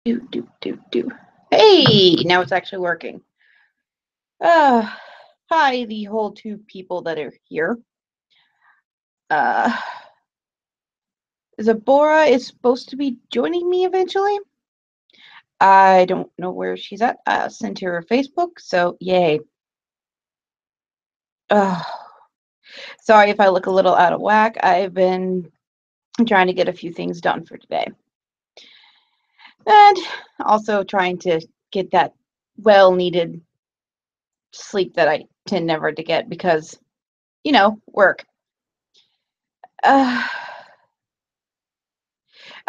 Do. Hey, now it's actually working. Uh, Hi, the whole two people that are here. Uh, Zabora is supposed to be joining me eventually. I don't know where she's at. I sent her a Facebook, so yay. Uh, Sorry if I look a little out of whack. I've been trying to get a few things done for today. And also trying to get that well-needed sleep that I tend never to get because, work. Uh,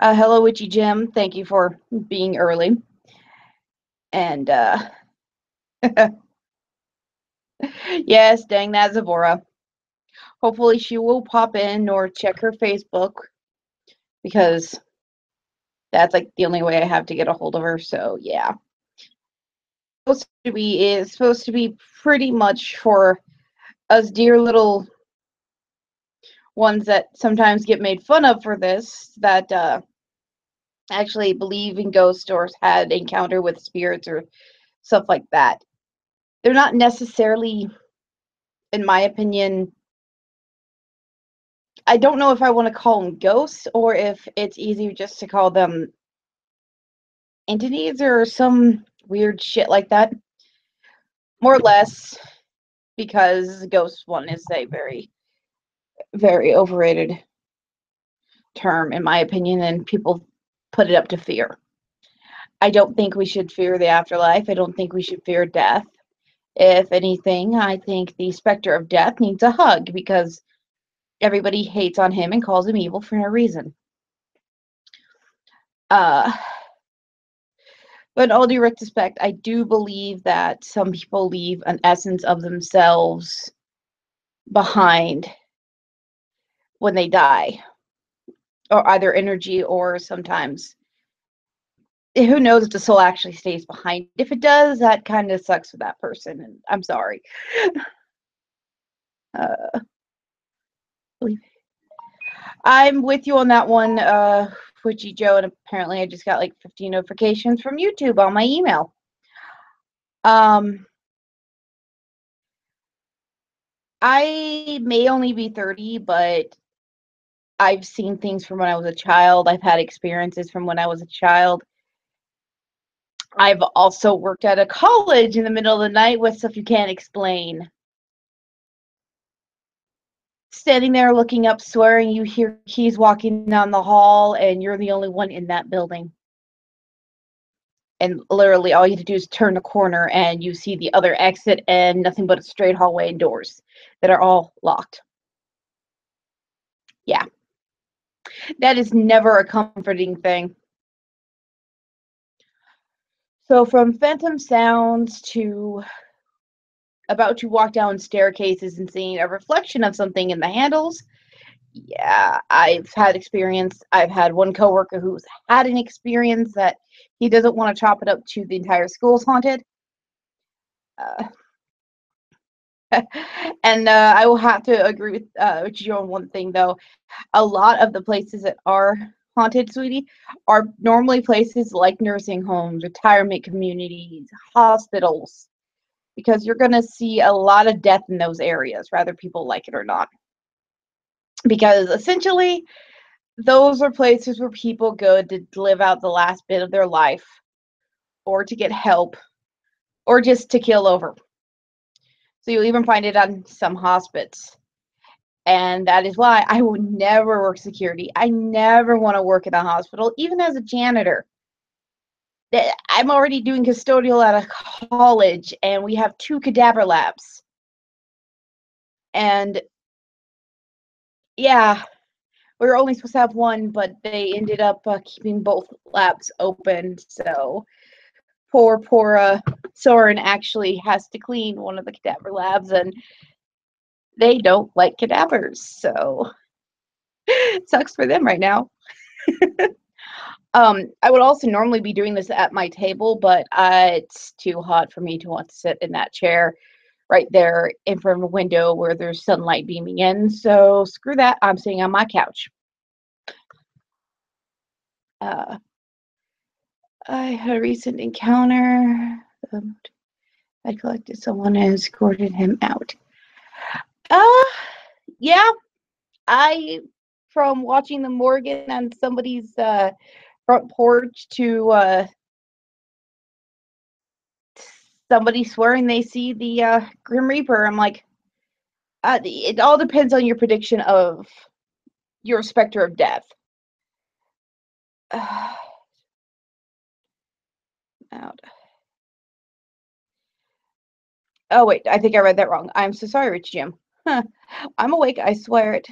Hello, Witchy Jim. Thank you for being early. And yes, dang that Zavora. Hopefully she will pop in or check her Facebook because that's like the only way I have to get a hold of her. So yeah, it's supposed to be pretty much for us dear little ones that sometimes get made fun of for this that actually believe in ghosts or had encounter with spirits or stuff like that. They're not necessarily, in my opinion, I don't know if I want to call them ghosts or if it's easier just to call them entities or some weird shit like that. More or less, because ghost one is a very, very overrated term, in my opinion, and people put it up to fear. I don't think we should fear the afterlife. I don't think we should fear death. If anything, I think the specter of death needs a hug because everybody hates on him and calls him evil for no reason. Uh, But in all due respect, I do believe that some people leave an essence of themselves behind when they die, or either energy or sometimes. Who knows if the soul actually stays behind? If it does, that kind of sucks for that person, and I'm sorry. Uh, I'm with you on that one, Witchy Joe, and apparently I just got like 15 notifications from YouTube on my email. I may only be 30, but I've seen things from when I was a child. I've had experiences from when I was a child. I've also worked at a college in the middle of the night with stuff you can't explain. Standing there looking up, swearing you hear keys walking down the hall, and you're the only one in that building. And literally, all you have to do is turn the corner, and you see the other exit, and nothing but a straight hallway and doors that are all locked. Yeah, that is never a comforting thing. So, from phantom sounds to about to walk down staircases and seeing a reflection of something in the handles. Yeah, I've had experience. I've had one coworker who's had an experience that he doesn't want to chop it up to the entire school's haunted. Uh, and I will have to agree with you on one thing though. A lot of the places that are haunted, sweetie, are normally places like nursing homes, retirement communities, hospitals, because you're going to see a lot of death in those areas, whether people like it or not. Because essentially, those are places where people go to live out the last bit of their life, or to get help, or just to kill over. So you'll even find it on some hospice. And that is why I would never work security. I never want to work in a hospital, even as a janitor. I'm already doing custodial at a college, and we have 2 cadaver labs. And yeah, we were only supposed to have one, but they ended up keeping both labs open. So poor Soren actually has to clean one of the cadaver labs, and they don't like cadavers. So it sucks for them right now. I would also normally be doing this at my table, but it's too hot for me to want to sit in that chair right there in front of a window where there's sunlight beaming in. So screw that. I'm sitting on my couch. Uh, I had a recent encounter. I collected someone and escorted him out. Uh, yeah, from watching the Morgan on somebody's front porch to somebody swearing they see the Grim Reaper, I'm like, it all depends on your prediction of your specter of death. Out. Oh, wait, I think I read that wrong. I'm so sorry, Rich Jim. Huh. I'm awake, I swear it.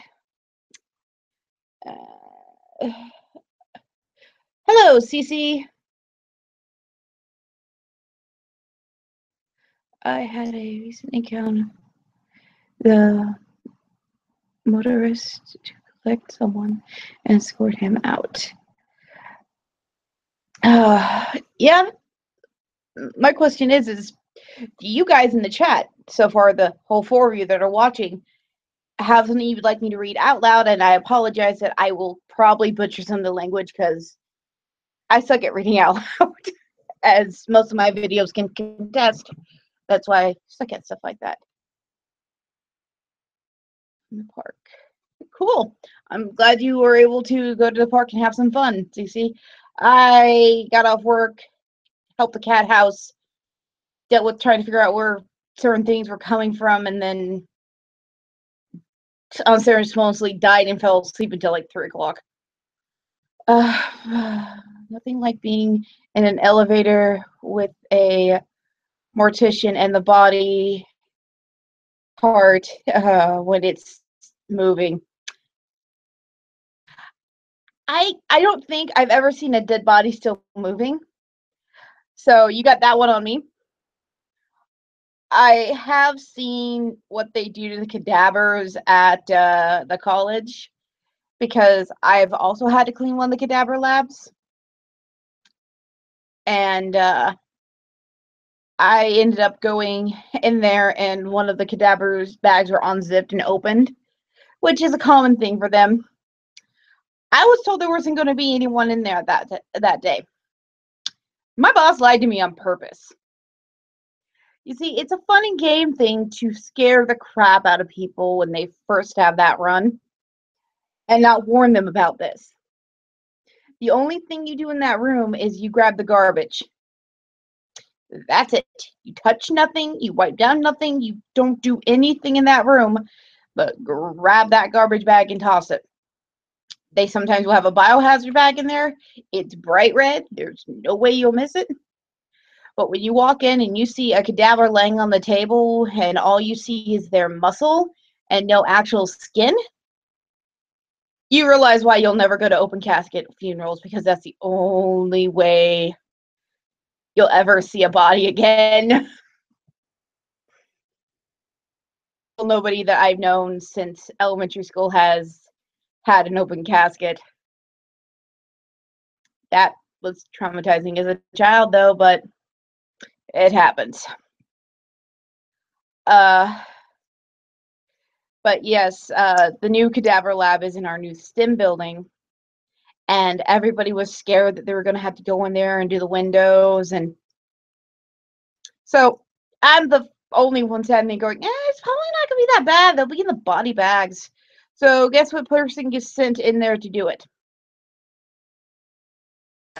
Hello, Cece. I had a recent encounter. The motorist to collect someone and escort him out. Yeah. My question is you guys in the chat so far, the whole four of you that are watching, have something you'd like me to read out loud? And I apologize that I will probably butcher some of the language because I suck at reading out loud, as most of my videos can contest. That's why I suck at stuff like that. In the park. Cool. I'm glad you were able to go to the park and have some fun, Cece. I got off work, helped the cat house, dealt with trying to figure out where certain things were coming from, and then unceremoniously died and fell asleep until like 3 o'clock. Nothing like being in an elevator with a mortician and the body part when it's moving. I don't think I've ever seen a dead body still moving. So you got that one on me. I have seen what they do to the cadavers at the college, because I've also had to clean one of the cadaver labs. And I ended up going in there and one of the cadaver's bags were unzipped and opened, which is a common thing for them. I was told there wasn't going to be anyone in there that day. My boss lied to me on purpose. You see, it's a fun and game thing to scare the crap out of people when they first have that run and not warn them about this. The only thing you do in that room is you grab the garbage. That's it. You touch nothing, you wipe down nothing, you don't do anything in that room but grab that garbage bag and toss it. They sometimes will have a biohazard bag in there. It's bright red. There's no way you'll miss it. But when you walk in and you see a cadaver laying on the table and all you see is their muscle and no actual skin, you realize why you'll never go to open casket funerals, because that's the only way you'll ever see a body again. Nobody that I've known since elementary school has had an open casket. That was traumatizing as a child, though, but it happens. But yes, the new cadaver lab is in our new STEM building, and everybody was scared that they were going to have to go in there and do the windows, and so I'm the only one standing going, it's probably not going to be that bad. They'll be in the body bags. So guess what person gets sent in there to do it?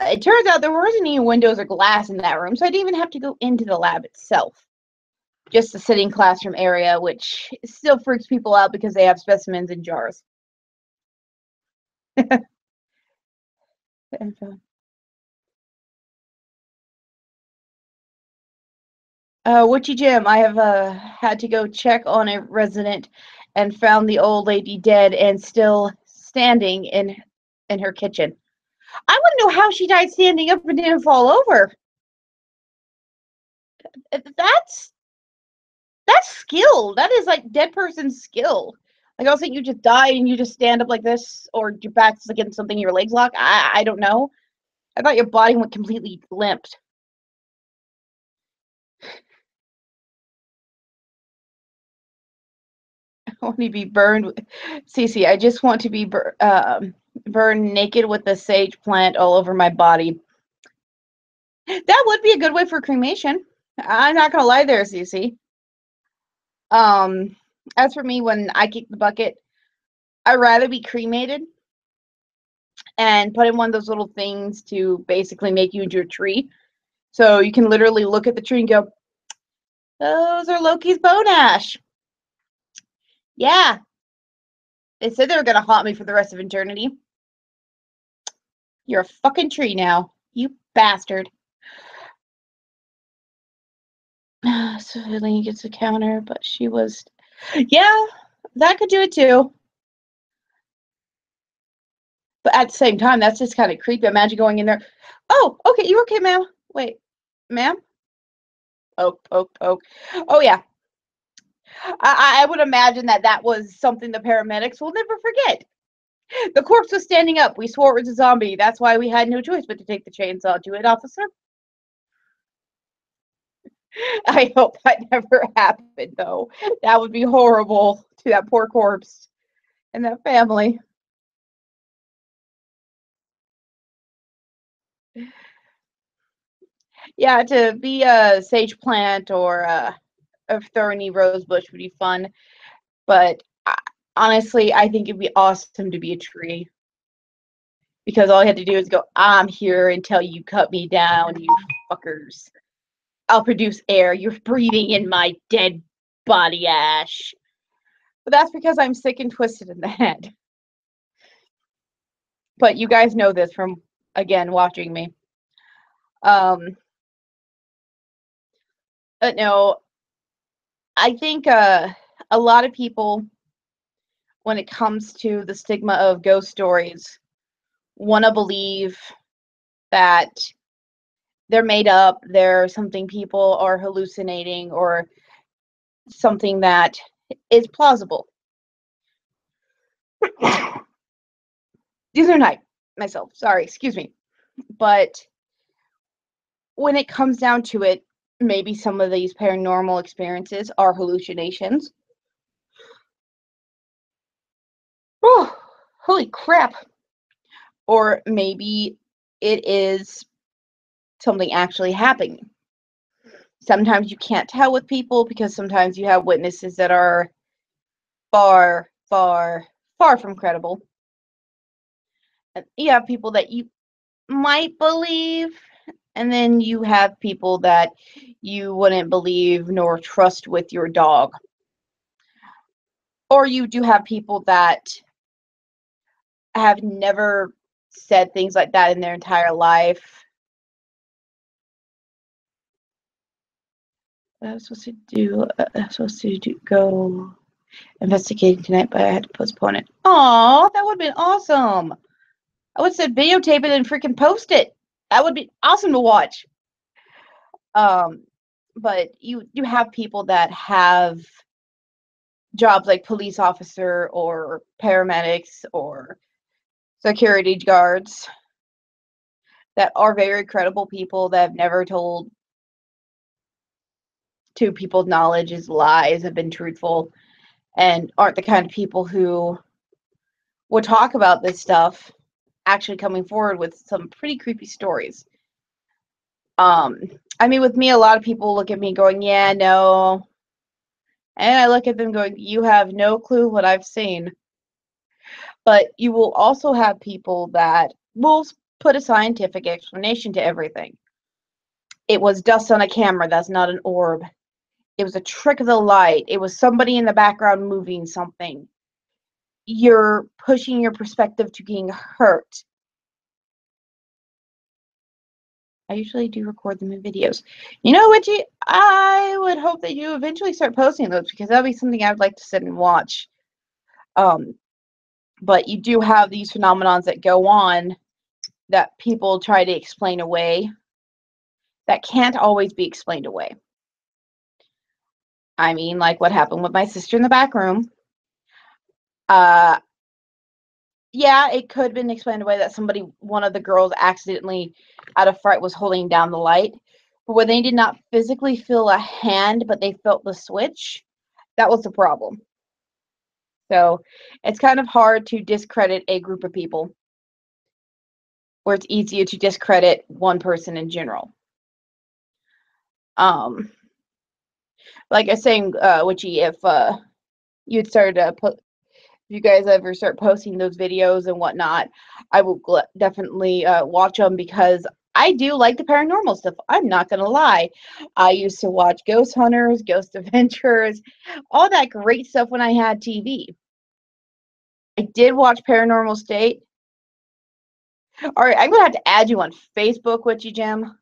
It turns out there wasn't any windows or glass in that room, so I didn't even have to go into the lab itself. Just the sitting classroom area, which still freaks people out because they have specimens in jars. Witchy Jim, I have had to go check on a resident and found the old lady dead and still standing in her kitchen. I want to know how she died standing up and didn't fall over. That's skill. That is like dead person's skill. Like, I was saying, you just die and you just stand up like this, or your back's against something, your legs lock. I don't know. I thought your body went completely limp. I want to be burned. Cece, I just want to be burned naked with the sage plant all over my body. be a good way for cremation. I'm not gonna lie there, Cece. As for me, when I kick the bucket, I'd rather be cremated and put in one of those little things to basically make you into a tree. So you can literally look at the tree and go, those are Loki's bone ash. Yeah. They said they were going to haunt me for the rest of eternity. You're a fucking tree now. You bastard. So Helene gets a counter, but she was... Yeah, that could do it too. But at the same time, that's just kind of creepy. Imagine going in there. Oh, okay, you okay, ma'am? Wait, ma'am? Poke, poke, poke. Oh, yeah. I would imagine that was something the paramedics will never forget. The corpse was standing up. We swore it was a zombie. That's why we had no choice but to take the chainsaw to it, officer. I hope that never happened, though. That would be horrible to that poor corpse and that family. Yeah, to be a sage plant or a thorny rose bush would be fun. But honestly, I think it'd be awesome to be a tree. Because all you had to do is go, I'm here until you cut me down, you fuckers. I'll produce air. You're breathing in my dead body ash. But that's because I'm sick and twisted in the head. But you guys know this from, again, watching me. But no, I think a lot of people, when it comes to the stigma of ghost stories, want to believe that they're made up, they're something people are hallucinating, or something that is plausible. These are not myself, sorry, excuse me. But when it comes down to it, maybe some of these paranormal experiences are hallucinations. Oh, holy crap. Or maybe it is something actually happening. Sometimes you can't tell with people because sometimes you have witnesses that are far, far, far from credible. And you have people that you might believe, and then you have people that you wouldn't believe nor trust with your dog. Or you do have people that have never said things like that in their entire life. I was supposed to go investigating tonight, but I had to postpone it. Aw, that would have been awesome. I would have said videotape it and freaking post it. That would be awesome to watch. But you have people that have jobs like police officer or paramedics or security guards that are very credible people that have never told to people's knowledge is lies, have been truthful, and aren't the kind of people who would talk about this stuff actually coming forward with some pretty creepy stories. I mean, with me, a lot of people look at me going, yeah, no. And I look at them going, you have no clue what I've seen. But you will also have people that will put a scientific explanation to everything. It was dust on a camera. That's not an orb. It was a trick of the light. It was somebody in the background moving something. You're pushing your perspective to being hurt. I usually do record them in videos. You know what, I would hope that you eventually start posting those because that'd be something I'd like to sit and watch. But you do have these phenomenons that go on that people try to explain away that can't always be explained away. I mean, like what happened with my sister in the back room. Yeah, it could have been explained away that one of the girls accidentally, out of fright, was holding down the light. But when they did not physically feel a hand, but they felt the switch, that was the problem. So it's kind of hard to discredit a group of people, where it's easier to discredit one person in general. Um, like I was saying, Witchy, if you'd started to put, if you guys ever start posting those videos and whatnot, I will definitely watch them because I do like the paranormal stuff. I'm not gonna lie. I used to watch Ghost Hunters, Ghost Adventures, all that great stuff when I had TV. I did watch Paranormal State. All right, I'm gonna have to add you on Facebook, Witchy Jim.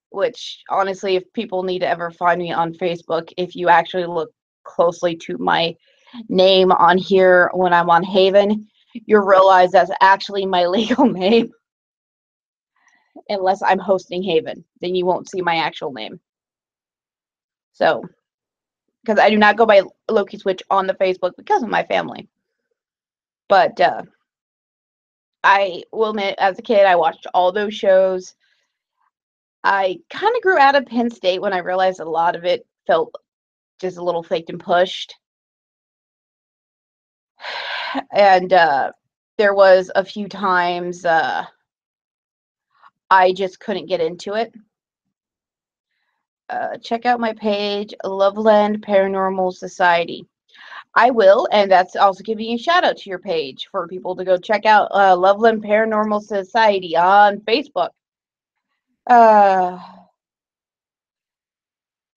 Which honestly, if people need to ever find me on Facebook, if you actually look closely to my name on here when I'm on Haven, you'll realize that's actually my legal name. Unless I'm hosting Haven, then you won't see my actual name. So, because I do not go by Loki Switch on the Facebook because of my family. But I will admit, as a kid, I watched all those shows. I kind of grew out of Penn State when I realized a lot of it felt just a little faked and pushed. And there was a few times I just couldn't get into it. Check out my page, Loveland Paranormal Society. I will, and that's also giving a shout out to your page for people to go check out Loveland Paranormal Society on Facebook. Uh,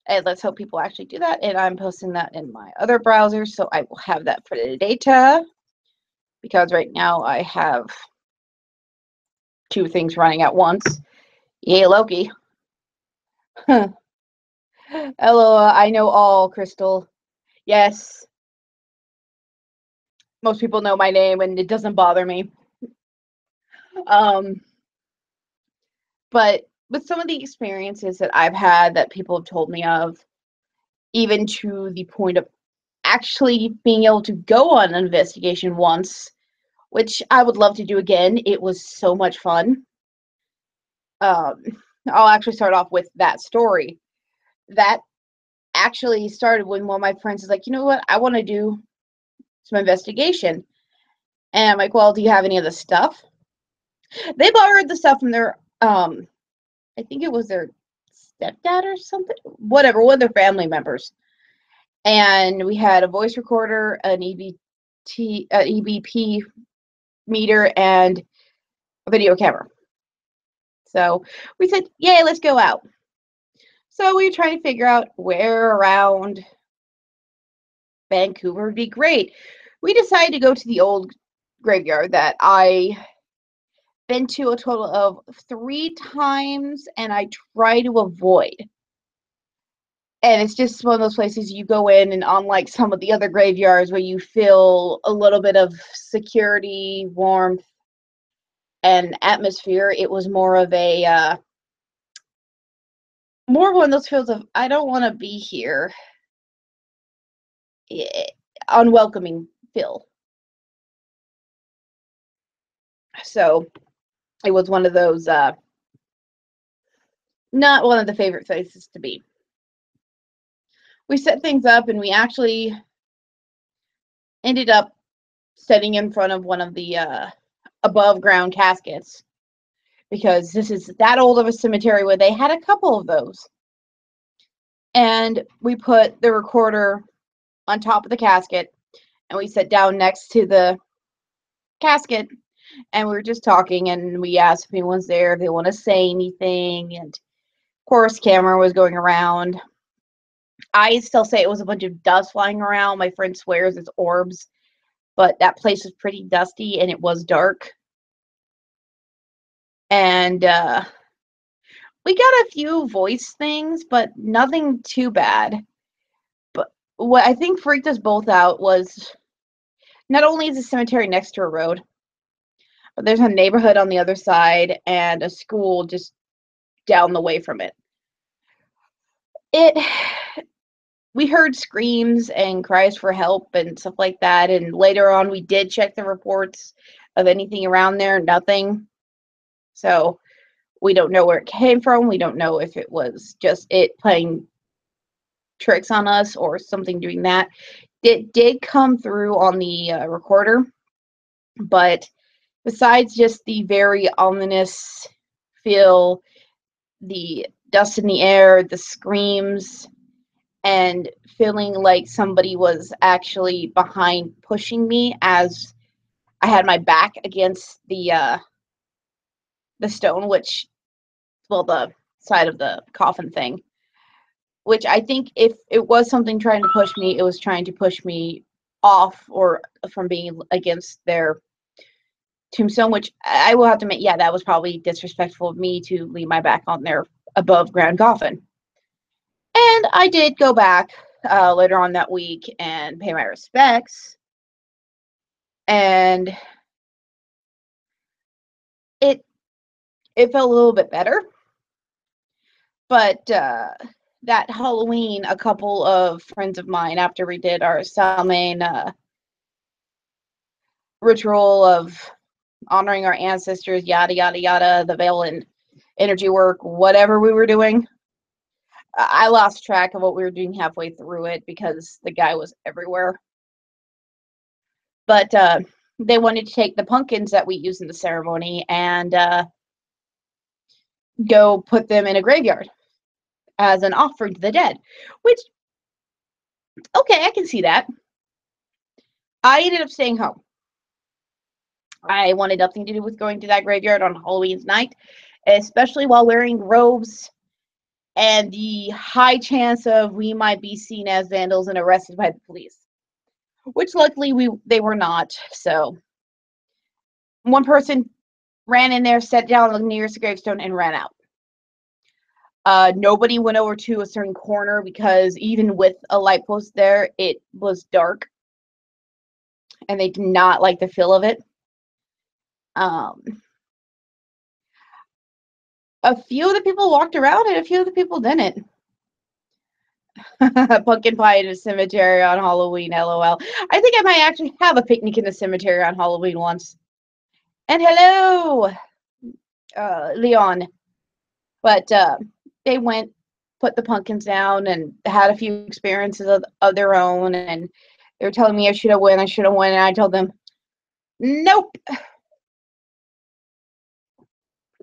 and let's hope people actually do that. And I'm posting that in my other browser, so I will have that for the data. Because right now I have two things running at once. Yay, Loki. Hello, I know all, Crystal. Yes, most people know my name, and it doesn't bother me. Um, but with some of the experiences that I've had that people have told me of, even to the point of actually being able to go on an investigation once, which I would love to do again. It was so much fun. Um, I'll actually start off with that story. That actually started when one of my friends is like, you know what, I want to do some investigation. And I'm like, well, do you have any of the stuff? They borrowed the stuff from their, I think it was their stepdad or something, whatever, one of their family members. And we had a voice recorder, an EVP meter, and a video camera. So we said, yay, let's go out. So we were trying to figure out where around Vancouver would be great. We decided to go to the old graveyard that I been to a total of 3 times, and I try to avoid. And it's just one of those places you go in, and unlike some of the other graveyards where you feel a little bit of security, warmth, and atmosphere, it was more of a more one of those feels of I don't want to be here, unwelcoming feel. So it was one of those not one of the favorite places to be. We set things up, and we actually ended up sitting in front of one of the above ground caskets because this is that old of a cemetery where they had a couple of those. And we put the recorder on top of the casket, and we sat down next to the casket, and we were just talking, and we asked if anyone's there, if they want to say anything, and of course camera was going around. I still say it was a bunch of dust flying around. My friend swears it's orbs, but that place was pretty dusty and it was dark. And we got a few voice things, but nothing too bad. But what I think freaked us both out was not only is the cemetery next to a road, but there's a neighborhood on the other side and a school just down the way from it. We heard screams and cries for help and stuff like that, and later on we did check the reports of anything around there, nothing. So we don't know where it came from. We don't know if it was just it playing tricks on us or something doing that. It did come through on the recorder, but besides just the very ominous feel, the dust in the air, the screams, and feeling like somebody was actually behind pushing me as I had my back against the stone, which, well, the side of the coffin thing, which I think if it was something trying to push me, it was trying to push me off or from being against their tombstone, which I will have to admit, yeah, that was probably disrespectful of me to lean my back on their above ground coffin. And I did go back later on that week and pay my respects. And it it felt a little bit better. But that Halloween, a couple of friends of mine, after we did our Samhain ritual of honoring our ancestors, yada yada yada, the veil and energy work, whatever we were doing, I lost track of what we were doing halfway through it because the guy was everywhere. But they wanted to take the pumpkins that we use in the ceremony and go put them in a graveyard as an offering to the dead, which, okay, I can see that. I ended up staying home. I wanted nothing to do with going to that graveyard on Halloween's night, especially while wearing robes and the high chance of we might be seen as vandals and arrested by the police, which luckily they were not. So one person ran in there, sat down on the nearest gravestone, and ran out. Nobody went over to a certain corner because even with a light post there, it was dark, and they did not like the feel of it. A few of the people walked around, and a few of the people didn't. Pumpkin pie in a cemetery on Halloween, lol. I think I might actually have a picnic in the cemetery on Halloween once. And hello, Leon. But they went, put the pumpkins down, and had a few experiences of their own. And they were telling me I should have went, and I told them, nope.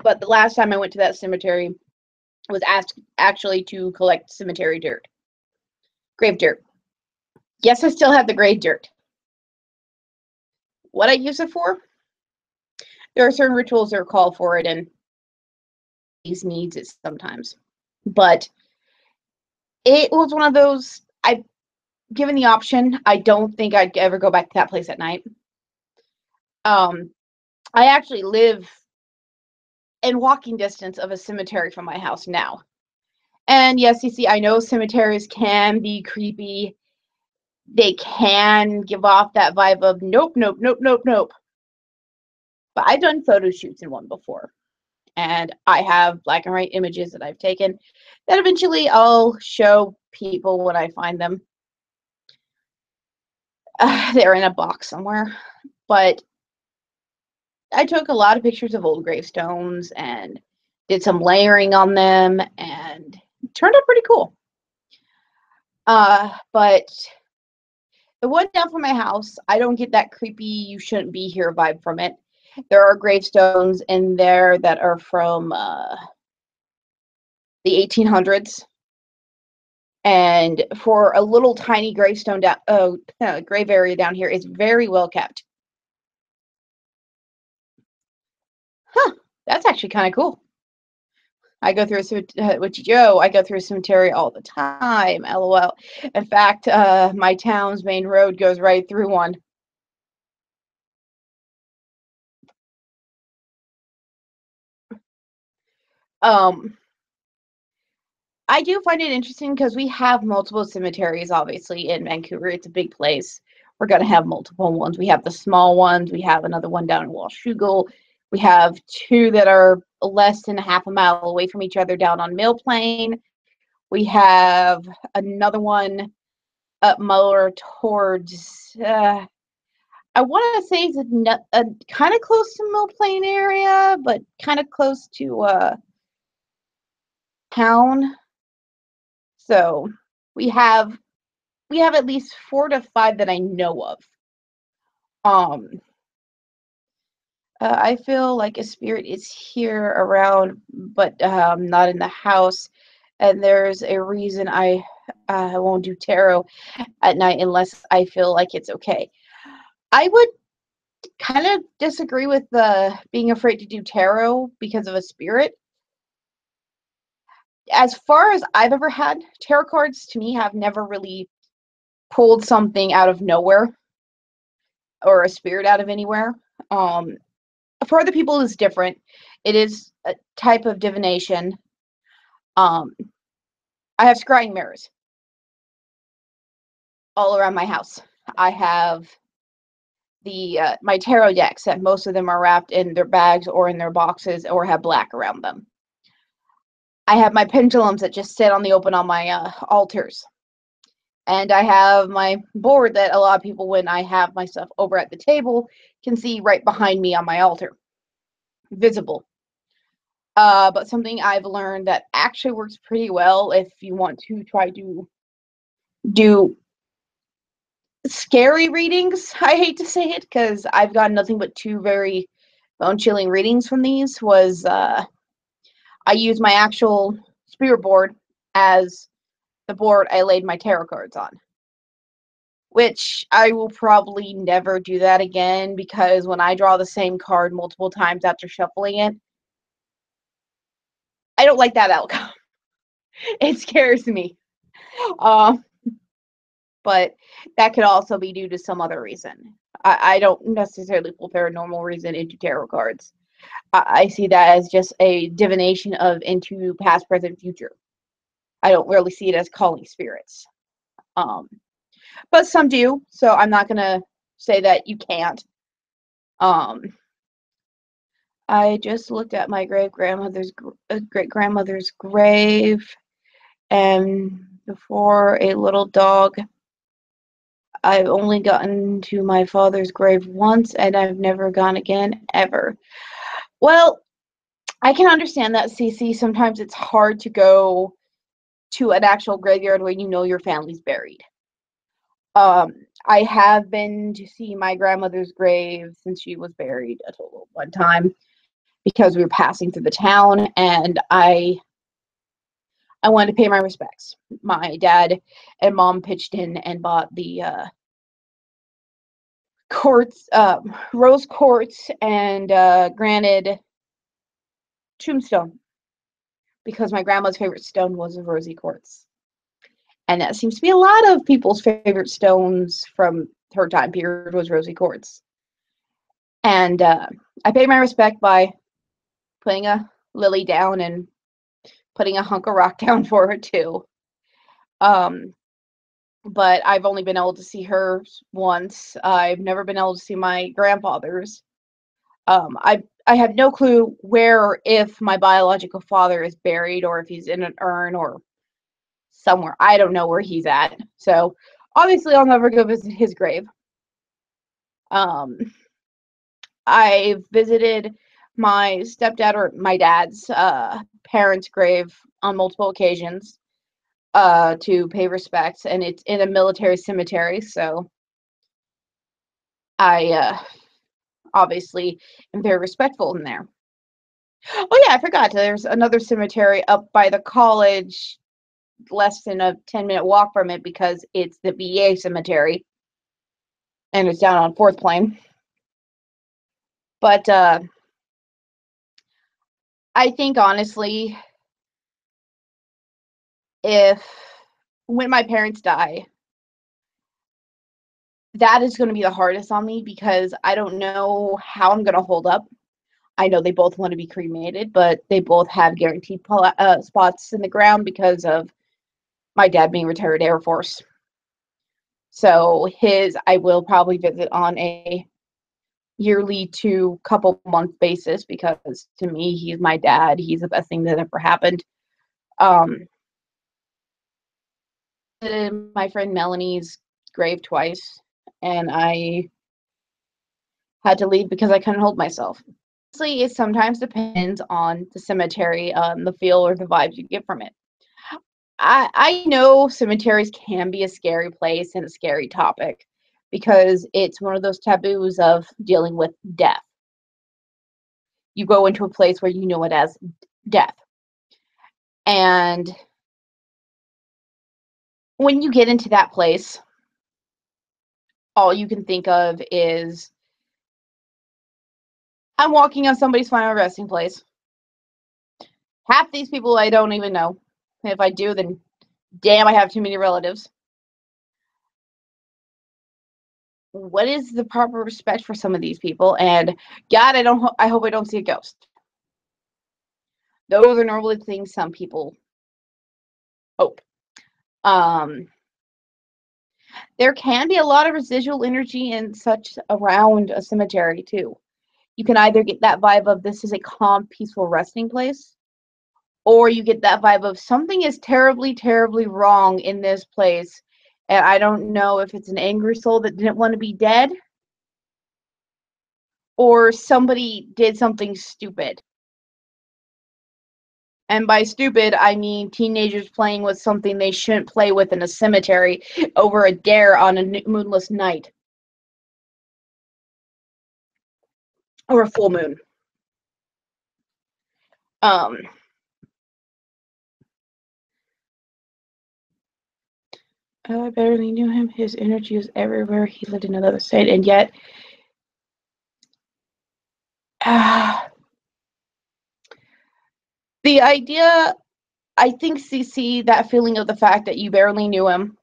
But the last time I went to that cemetery was asked actually to collect cemetery dirt, grave dirt. Yes, I still have the grave dirt. What I use it for? There are certain rituals that are called for it, and these needs it sometimes. But it was one of those, I given the option, I don't think I'd ever go back to that place at night. I actually live in walking distance of a cemetery from my house now. And yes, you see, I know cemeteries can be creepy. They can give off that vibe of nope, nope, nope, nope, nope. But I've done photo shoots in one before. And I have black and white images that I've taken that eventually I'll show people when I find them. They're in a box somewhere. But I took a lot of pictures of old gravestones and did some layering on them, and it turned out pretty cool. But the one down from my house, I don't get that creepy, you shouldn't be here vibe from it. There are gravestones in there that are from the 1800s. And for a little tiny gravestone down, grave area down here, it's very well kept. Huh, that's actually kind of cool. I go through with Joe. I go through a cemetery all the time. LOL. In fact, my town's main road goes right through one. I do find it interesting because we have multiple cemeteries. Obviously, in Vancouver, it's a big place. We're gonna have multiple ones. We have the small ones. We have another one down in Washougal. We have two that are less than a half a mile away from each other down on Mill Plain. We have another one up more towards, I want to say it's kind of close to Mill Plain area, but kind of close to town. So we have at least 4 to 5 that I know of. Um, I feel like a spirit is here around, but not in the house. And there's a reason I won't do tarot at night unless I feel like it's okay. I would kind of disagree with the being afraid to do tarot because of a spirit. As far as I've ever had, tarot cards to me have never really pulled something out of nowhere or a spirit out of anywhere. Um, for other people, it's different. It is a type of divination. Um, I have scrying mirrors all around my house. I have the my tarot decks that most of them are wrapped in their bags or in their boxes or have black around them. I have my pendulums that just sit on the open on my altars. And I have my board that a lot of people, when I have my stuff over at the table, can see right behind me on my altar, visible. But something I've learned that actually works pretty well if you want to try to do scary readings. I hate to say it because I've gotten nothing but two very bone-chilling readings from these. Was I used my actual spirit board as the board I laid my tarot cards on, which I will probably never do that again because when I draw the same card multiple times after shuffling it, I don't like that outcome. It scares me. Um, but that could also be due to some other reason. I don't necessarily pull paranormal reason into tarot cards. I see that as just a divination of into past, present, future. I don't really see it as calling spirits. Um, but some do, so I'm not gonna say that you can't. Um, I just looked at my great grandmother's grave, and before a little dog, I've only gotten to my father's grave once, and I've never gone again ever. Well, I can understand that, Cece. Sometimes it's hard to go to an actual graveyard where you know your family's buried. Um, I have been to see my grandmother's grave since she was buried a total of one time because we were passing through the town, and I wanted to pay my respects. My dad and mom pitched in and bought the quartz, rose quartz, and granite tombstone because my grandma's favorite stone was a rosy quartz. And that seems to be a lot of people's favorite stones from her time period was rosy quartz. And I paid my respect by putting a lily down and putting a hunk of rock down for her too. Um, but I've only been able to see her once. I've never been able to see my grandfather's. I have no clue where or if my biological father is buried or if he's in an urn or somewhere. I don't know where he's at. So obviously I'll never go visit his grave. Um, I've visited my stepdad or my dad's parents' grave on multiple occasions to pay respects, and it's in a military cemetery, so I obviously am very respectful in there. Oh yeah, I forgot. There's another cemetery up by the college, less than a 10-minute walk from it because it's the VA cemetery, and it's down on Fourth Plain. But I think honestly, if when my parents die, that is going to be the hardest on me because I don't know how I'm going to hold up. I know they both want to be cremated, but they both have guaranteed spots in the ground because of my dad being retired Air Force. So I will probably visit on a yearly to couple month basis because to me, he's my dad. He's the best thing that ever happened. Um, my friend Melanie's grave twice, and I had to leave because I couldn't hold myself. Honestly, it sometimes depends on the cemetery, the feel or the vibes you get from it. I know cemeteries can be a scary place and a scary topic because it's one of those taboos of dealing with death. you go into a place where you know it as death. And when you get into that place, all you can think of is, I'm walking on somebody's final resting place. Half these people I don't even know. If I do, then damn, I have too many relatives. What is the proper respect for some of these people? And God, I hope I don't see a ghost. Those are normally things some people hope. There can be a lot of residual energy and such around a cemetery too. You can either get that vibe of this is a calm, peaceful resting place, or you get that vibe of something is terribly, terribly wrong in this place. And I don't know if it's an angry soul that didn't want to be dead, or somebody did something stupid. And by stupid, I mean teenagers playing with something they shouldn't play with in a cemetery over a dare on a moonless night. Or a full moon. I barely knew him. His energy was everywhere. He lived in another state, and yet, the idea, I think, CC, that feeling of the fact that you barely knew him,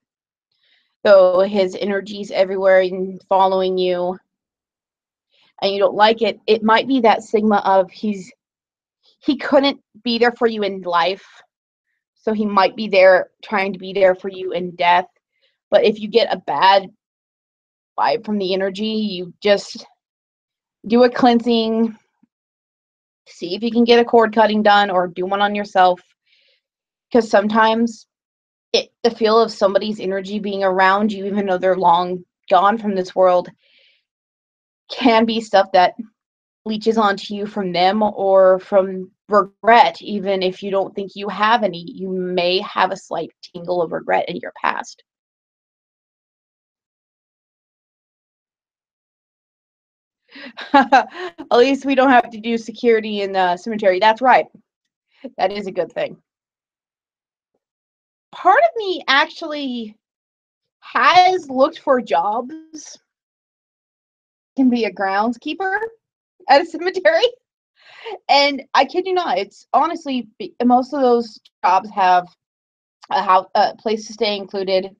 though his energy's everywhere and following you, and you don't like it, it might be that stigma of he couldn't be there for you in life, so he might be there trying to be there for you in death. But if you get a bad vibe from the energy, you just do a cleansing, see if you can get a cord cutting done or do one on yourself. Because sometimes the feel of somebody's energy being around you, even though they're long gone from this world, can be stuff that leeches onto you from them or from regret. Even if you don't think you have any, you may have a slight tingle of regret in your past. At least we don't have to do security in the cemetery. That's right. That is a good thing. Part of me actually has looked for jobs. Can be a groundskeeper at a cemetery. And I kid you not, it's honestly, most of those jobs have a place to stay included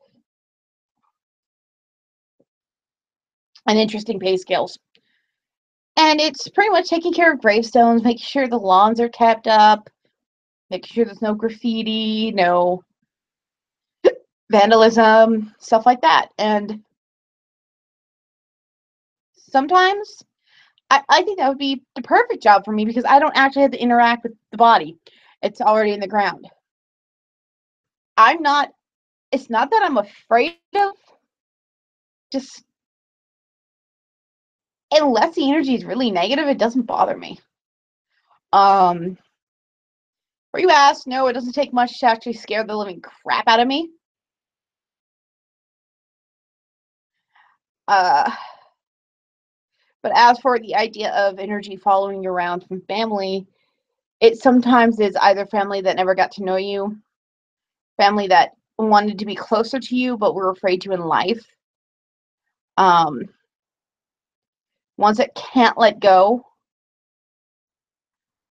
and interesting pay scales. And it's pretty much taking care of gravestones, making sure the lawns are kept up, making sure there's no graffiti, no vandalism, stuff like that. And sometimes I think that would be the perfect job for me because I don't actually have to interact with the body. It's already in the ground. It's not that I'm afraid of, just unless the energy is really negative, it doesn't bother me. For you asked, no, it doesn't take much to actually scare the living crap out of me. But as for the idea of energy following you around from family, it sometimes is either family that never got to know you, family that wanted to be closer to you but were afraid to in life, ones that can't let go,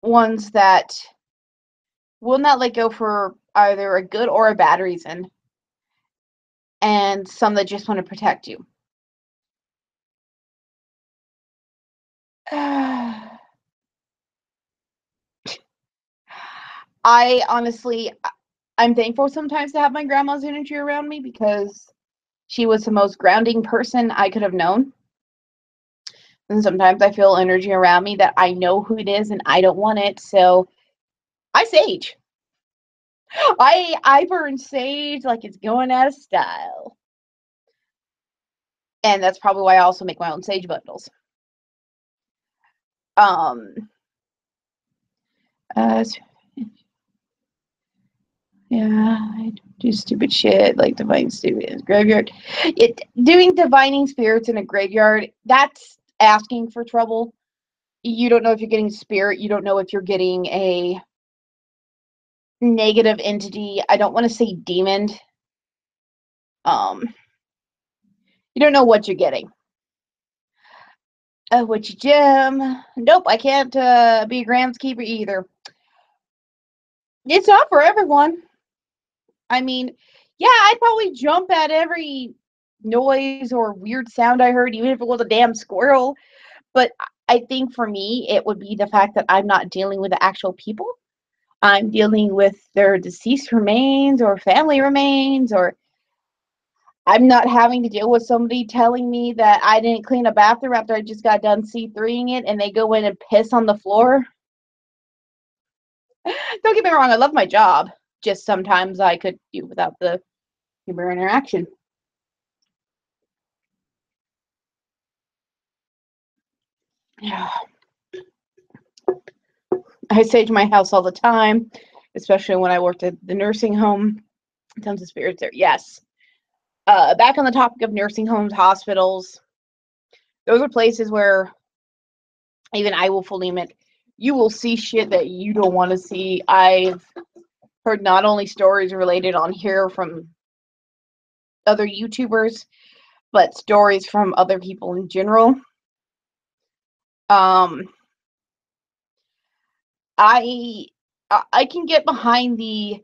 ones that will not let go for either a good or a bad reason, and some that just want to protect you. I honestly, I'm thankful sometimes to have my grandma's energy around me because she was the most grounding person I could have known. And sometimes I feel energy around me that I know who it is and I don't want it, so I sage. I burn sage like it's going out of style. And that's probably why I also make my own sage bundles. Uh, yeah, I do stupid shit like divine stupid graveyard. Doing divining spirits in a graveyard, that's asking for trouble. You don't know if you're getting spirit. You don't know if you're getting a negative entity. I don't want to say demon. Um, you don't know what you're getting. What's your gem? Nope, I can't be a groundskeeper either. It's not for everyone. I mean, yeah, I'd probably jump at every noise or weird sound I heard, even if it was a damn squirrel. But I think for me, it would be the fact that I'm not dealing with the actual people. I'm dealing with their deceased remains or family remains, or I'm not having to deal with somebody telling me that I didn't clean a bathroom after I just got done C3ing it and they go in and piss on the floor. Don't get me wrong, I love my job. Just sometimes I could do without the human interaction. I sage my house all the time, especially when I worked at the nursing home. Tons of spirits there. Yes. Back on the topic of nursing homes, hospitals, those are places where even I will fully admit you will see shit that you don't want to see. I've heard not only stories related on here from other YouTubers, but stories from other people in general. Um, I I can get behind the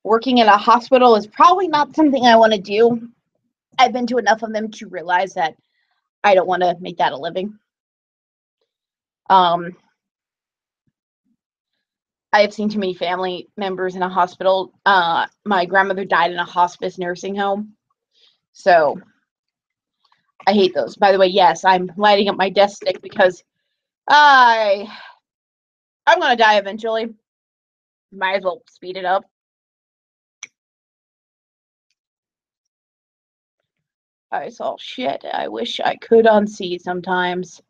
working in a hospital is probably not something I want to do. I've been to enough of them to realize that I don't want to make that a living. Um, I have seen too many family members in a hospital. My grandmother died in a hospice nursing home, so I hate those. By the way, yes, I'm lighting up my desk stick because I I'm gonna die eventually. Might as well speed it up. I saw shit. I wish I could unsee sometimes.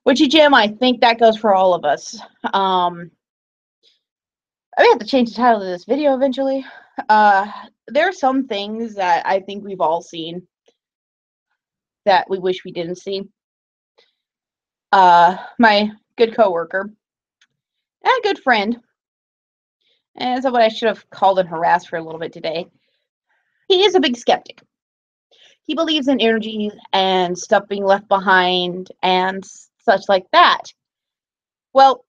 Which Jim, I think that goes for all of us. I may have to change the title of this video eventually. Uh, there are some things that I think we've all seen that we wish we didn't see. My good coworker and a good friend, and so what I should have called and harassed for a little bit today. He is a big skeptic. He believes in energy and stuff being left behind and such like that. Well,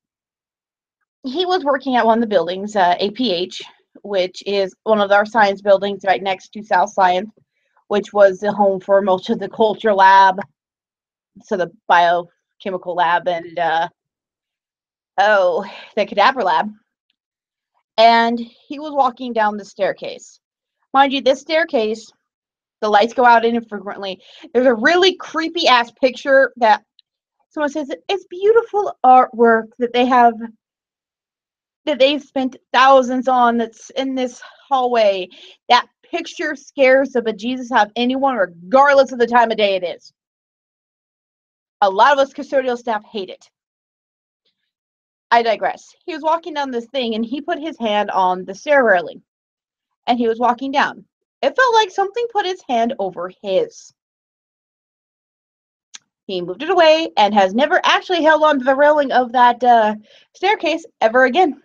he was working at one of the buildings, APH, which is one of our science buildings right next to South Science, which was the home for most of the culture lab, so the biochemical lab and the cadaver lab. And he was walking down the staircase. Mind you, this staircase, the lights go out infrequently. There's a really creepy ass picture that someone says it's beautiful artwork that they've spent thousands on that's in this hallway. That picture scares the bejesus out of anyone, regardless of the time of day it is. A lot of us custodial staff hate it. I digress. He was walking down this thing and he put his hand on the stair railing and he was walking down. It felt like something put its hand over his. He moved it away and has never actually held onto the railing of that staircase ever again.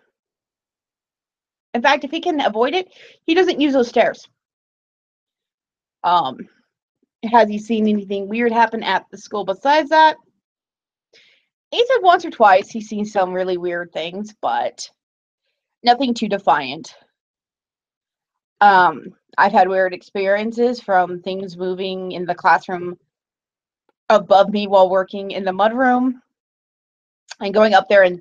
In fact, if he can avoid it, he doesn't use those stairs. Has he seen anything weird happen at the school besides that? He said once or twice he's seen some really weird things, but nothing too defiant. I've had weird experiences from things moving in the classroom above me while working in the mudroom and going up there and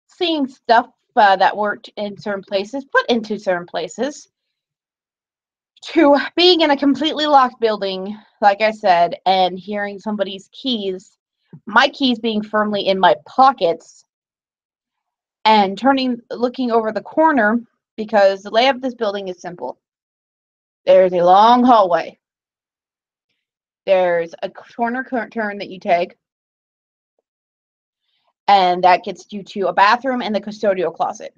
seeing stuff that weren't in certain places put into certain places, to being in a completely locked building, like I said, and hearing somebody's keys, my keys being firmly in my pockets, and looking over the corner, because the layout of this building is simple. There's a long hallway. There's a corner turn that you take, and that gets you to a bathroom and the custodial closet.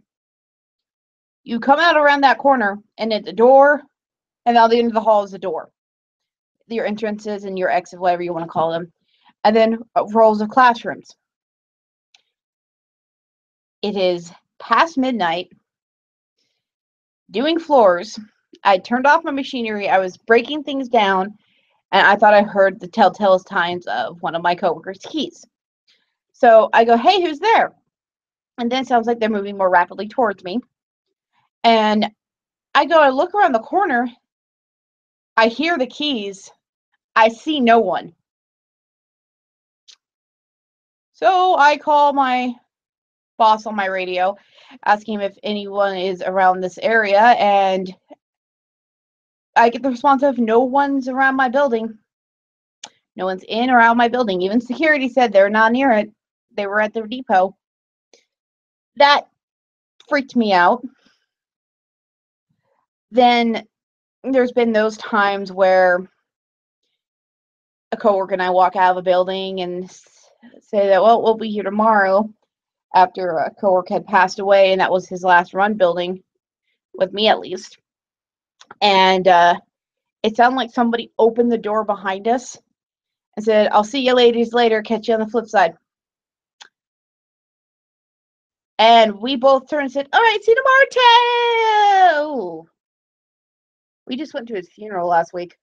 You come out around that corner, and at the door, and at the end of the hall is the door. Your entrances and your exit, whatever you want to call them. And then rows of classrooms. It is past midnight, doing floors. I turned off my machinery. I was breaking things down, and I thought I heard the telltale signs of one of my coworkers' keys. So I go, "Hey, who's there?" And then it sounds like they're moving more rapidly towards me. And I look around the corner. I hear the keys. I see no one. So I call my boss on my radio, asking him if anyone is around this area, and I get the response of no one's around my building. No one's in or out my building. Even security said they're not near it. They were at their depot. That freaked me out. Then there's been those times where a coworker and I walk out of a building and say that, well, we'll be here tomorrow, after a coworker had passed away, and that was his last run building, with me at least. And it sounded like somebody opened the door behind us and said, "I'll see you ladies later, catch you on the flip side." And we both turned and said, "All right, see you tomorrow, too." We just went to his funeral last week.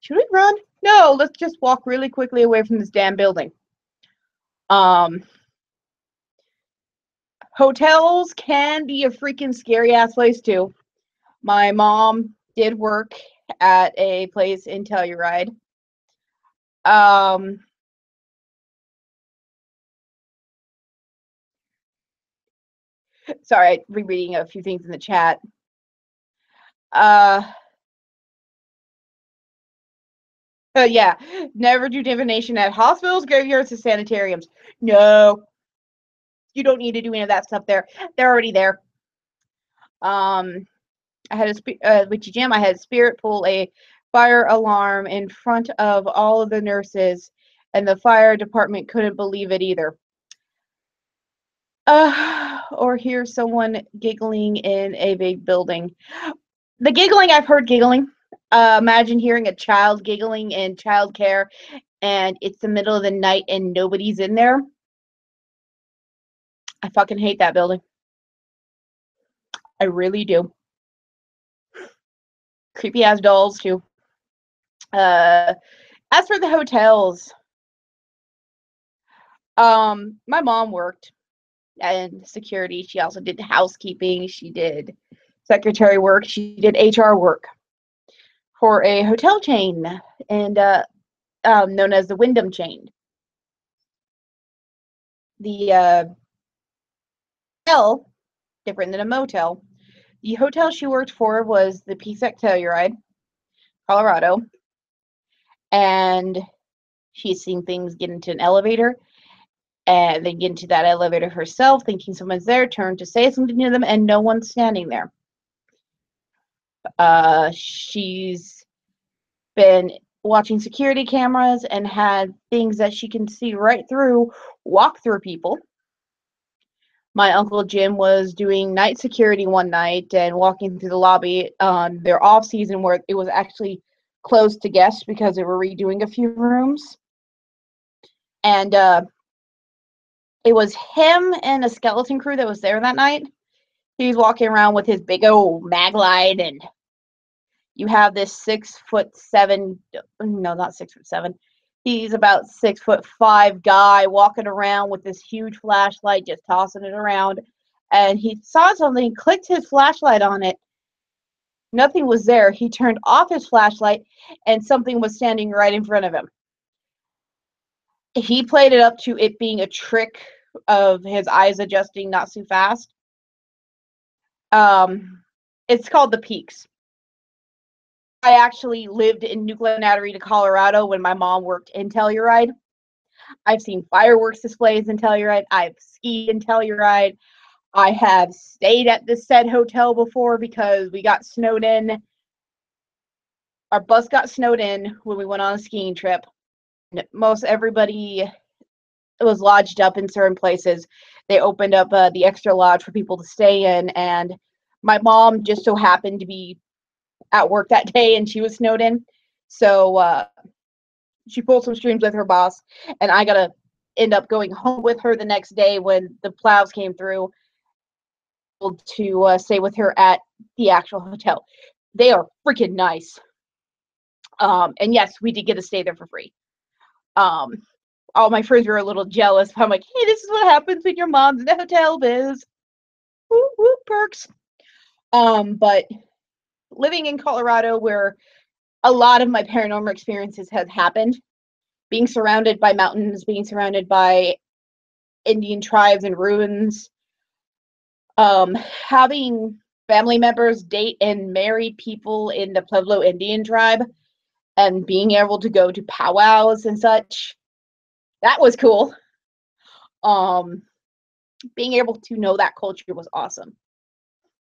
Should we run? No, let's just walk really quickly away from this damn building. Hotels can be a freaking scary ass place too. My mom did work at a place in Telluride. Sorry, rereading a few things in the chat. Yeah, never do divination at hospitals, graveyards, and sanitariums. No, you don't need to do any of that stuff there. They're already there. I had a witchy gym. I had spirit pull a fire alarm in front of all of the nurses, and the fire department couldn't believe it either. Or hear someone giggling in a big building. The giggling, I've heard giggling. Imagine hearing a child giggling in childcare, and it's the middle of the night and nobody's in there. I fucking hate that building. I really do. Creepy ass dolls too. As for the hotels, my mom worked in security. She also did housekeeping. She did secretary work. She did HR work for a hotel chain, and known as the Wyndham chain. The hotel, different than a motel. The hotel she worked for was the PSEC Telluride, Colorado, and she's seen things get into an elevator, and then get into that elevator herself, thinking someone's there, turn to say something to them, and no one's standing there. She's been watching security cameras and had things that she can see right through walk through people. My Uncle Jim was doing night security one night and walking through the lobby on their off season, where it was actually closed to guests because they were redoing a few rooms. And it was him and a skeleton crew that was there that night. He was walking around with his big old mag light, and you have this 6'7", no, not 6'7". He's about 6'5" guy walking around with this huge flashlight, just tossing it around. And he saw something, clicked his flashlight on it. Nothing was there. He turned off his flashlight, and something was standing right in front of him. He played it up to it being a trick of his eyes adjusting not too fast. It's called the Peaks. I actually lived in New Glen, Colorado when my mom worked in Telluride. I've seen fireworks displays in Telluride. I've skied in Telluride. I have stayed at this said hotel before because we got snowed in. Our bus got snowed in when we went on a skiing trip. Most everybody was lodged up in certain places. They opened up the extra lodge for people to stay in, and my mom just so happened to be at work that day, and she was snowed in. So she pulled some strings with her boss, and I got a end up going home with her the next day when the plows came through to stay with her at the actual hotel. They are freaking nice. And yes, we did get to stay there for free. All my friends were a little jealous. I'm like, hey, this is what happens when your mom's in the hotel biz. Woo, woo, perks. But living in Colorado, where a lot of my paranormal experiences have happened, being surrounded by mountains, being surrounded by Indian tribes and ruins, having family members date and marry people in the Pueblo Indian tribe, and being able to go to powwows and such, that was cool. Being able to know that culture was awesome.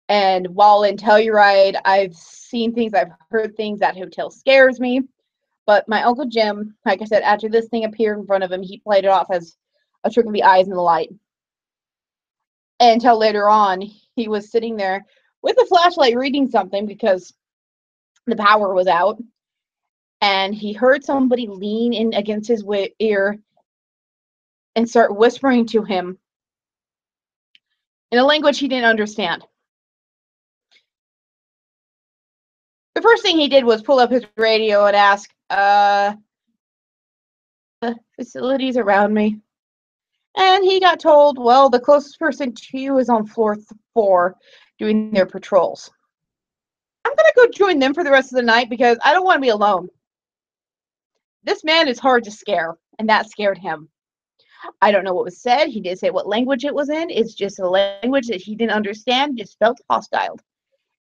And while in Telluride, I've seen things, I've heard things, that hotel scares me. But my Uncle Jim, like I said, after this thing appeared in front of him, he played it off as a trick of the eyes and the light. Until later on, he was sitting there with a flashlight reading something because the power was out. And he heard somebody lean in against his ear and start whispering to him in a language he didn't understand. The first thing he did was pull up his radio and ask, the facilities around me. And he got told, well, the closest person to you is on floor 4 doing their patrols. I'm going to go join them for the rest of the night because I don't want to be alone. This man is hard to scare, and that scared him. I don't know what was said. He didn't say what language it was in. It's just a language that he didn't understand, just felt hostile.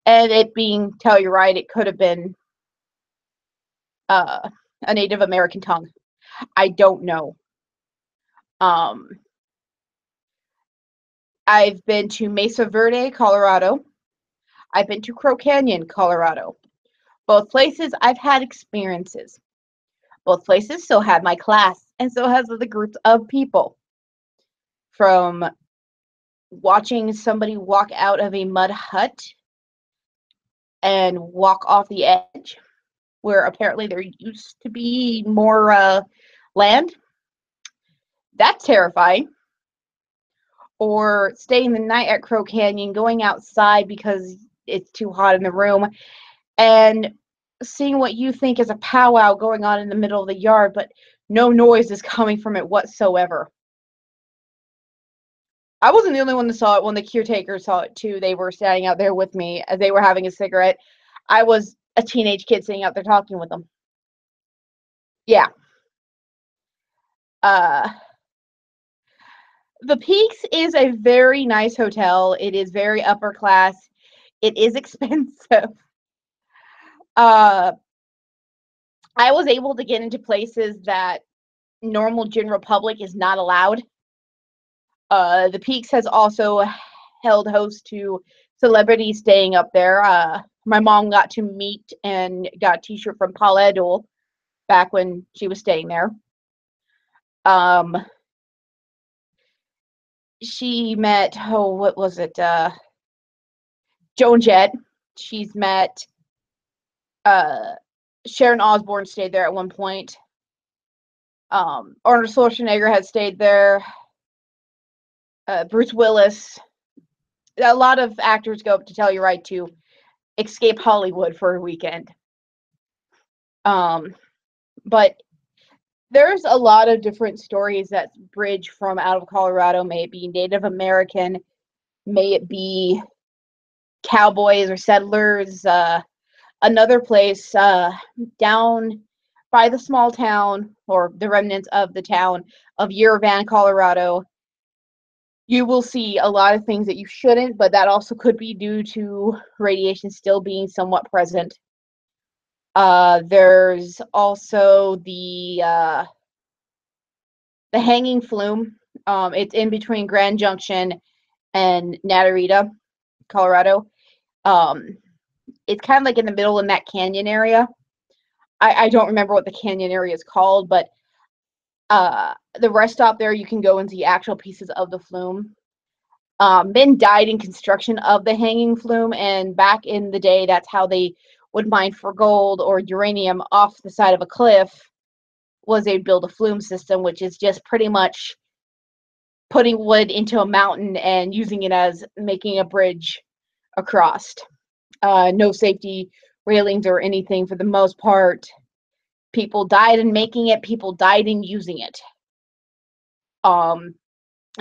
And it being Telluride, it could have been a Native American tongue. I don't know. I've been to Mesa Verde, Colorado. I've been to Crow Canyon, Colorado. Both places I've had experiences. Both places so had my class, and so has the groups of people. From watching somebody walk out of a mud hut and walk off the edge, where apparently there used to be more land. That's terrifying. Or staying the night at Crow Canyon, going outside because it's too hot in the room, and seeing what you think is a powwow going on in the middle of the yard, but no noise is coming from it whatsoever. I wasn't the only one that saw it. When the caretakers saw it too, they were standing out there with me as they were having a cigarette. I was a teenage kid sitting out there talking with them. Yeah. The Peaks is a very nice hotel. It is very upper class. It is expensive. I was able to get into places that normal general public is not allowed. The Peaks has also held host to celebrities staying up there. My mom got to meet and got a t-shirt from Paula Abdul back when she was staying there. She met, what was it? Joan Jett. She's met Sharon Osbourne stayed there at one point. Arnold Schwarzenegger had stayed there. Bruce Willis. A lot of actors go up to Telluride to escape Hollywood for a weekend. But there's a lot of different stories that bridge from out of Colorado. May it be Native American, may it be cowboys or settlers. Another place down by the small town, or the remnants of the town of Yerevan, Colorado, you will see a lot of things that you shouldn't, but that also could be due to radiation still being somewhat present. There's also the hanging flume. It's in between Grand Junction and Natarita, Colorado. It's kind of like in the middle in that canyon area. I don't remember what the canyon area is called, but the rest stop there, you can go and see actual pieces of the flume. Men died in construction of the hanging flume, and back in the day, that's how they would mine for gold or uranium off the side of a cliff was they'd build a flume system, which is just pretty much putting wood into a mountain and using it as making a bridge across. No safety railings or anything for the most part. People died in making it, people died in using it. And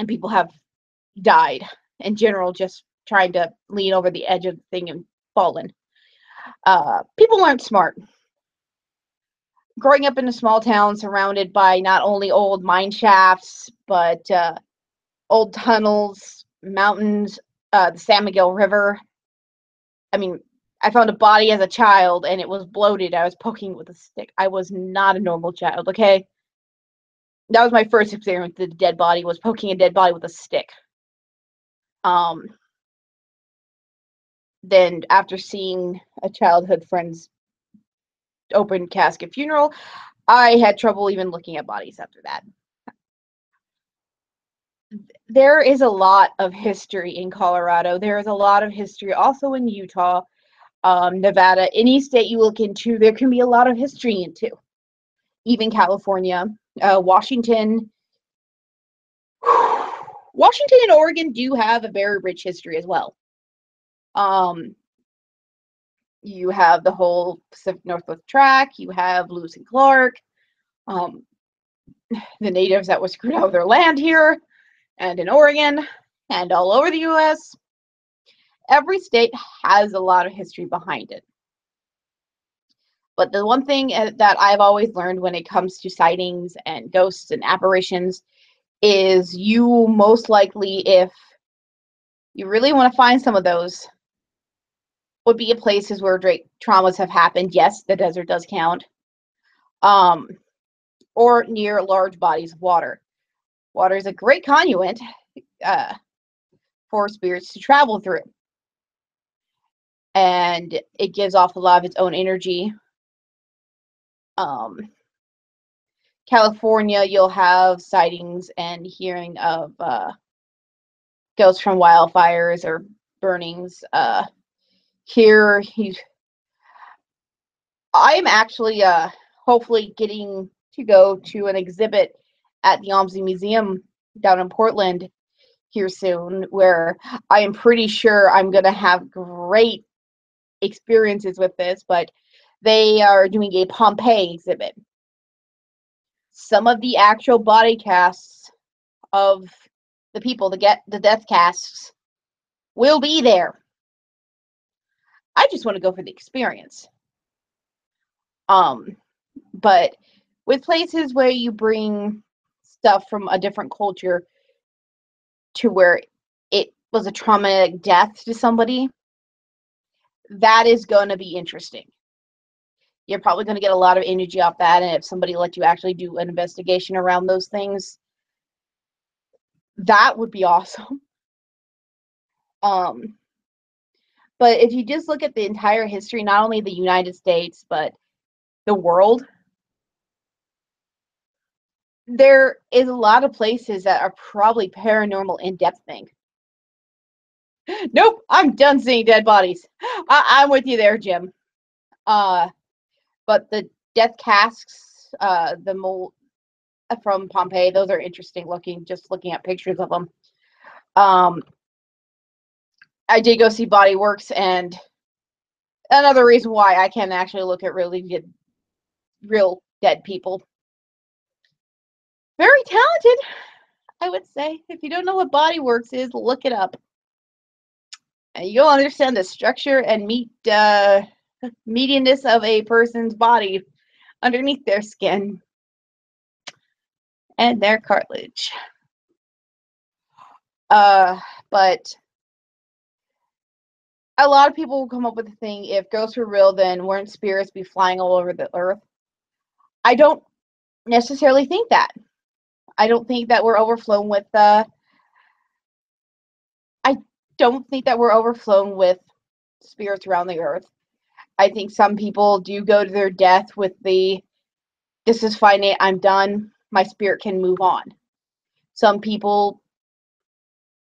people have died in general just trying to lean over the edge of the thing and fallen. People aren't smart. Growing up in a small town surrounded by not only old mine shafts, but old tunnels, mountains, the San Miguel River. I mean, I found a body as a child and it was bloated. I was poking it with a stick. I was not a normal child, okay? That was my first experience with a dead body, was poking a dead body with a stick. Then after seeing a childhood friend's open casket funeral, I had trouble even looking at bodies after that. There is a lot of history in Colorado. There is a lot of history also in Utah, Nevada. Any state you look into, there can be a lot of history into. Even California, Washington. Washington and Oregon do have a very rich history as well. You have the whole Pacific Northwest Tract. You have Lewis and Clark, the natives that were screwed out of their land here, and in Oregon, and all over the U.S. Every state has a lot of history behind it. But the one thing that I've always learned when it comes to sightings and ghosts and apparitions is you most likely, if you really want to find some of those, would be in places where great traumas have happened. Yes, the desert does count. Or near large bodies of water. Water is a great conduit for spirits to travel through. And it gives off a lot of its own energy. California, you'll have sightings and hearing of ghosts from wildfires or burnings. Here, I'm actually hopefully getting to go to an exhibit at the OMSI Museum down in Portland here soon, where I am pretty sure I'm going to have great experiences with this, but they are doing a Pompeii exhibit. Some of the actual body casts of the people, the death casts, will be there. I just want to go for the experience. But with places where you bring stuff from a different culture to where it was a traumatic death to somebody, that is going to be interesting. You're probably going to get a lot of energy off that, and if somebody let you actually do an investigation around those things, that would be awesome. But if you just look at the entire history, not only the United States, but the world, there is a lot of places that are probably paranormal in-depth thing. Nope, I'm done seeing dead bodies. I'm with you there, Jim. But the death casks, the mold from Pompeii, those are interesting looking, just looking at pictures of them. I did go see Body Works, and another reason why I can actually look at real dead people. Very talented, I would say. If you don't know what Body Works is, look it up. And you'll understand the structure and meatiness of a person's body underneath their skin and their cartilage. But a lot of people will come up with the thing, if ghosts were real, then wouldn't spirits be flying all over the earth? I don't necessarily think that. I don't think that we're overflown with spirits around the earth. I think some people do go to their death with this is finite, I'm done, my spirit can move on. Some people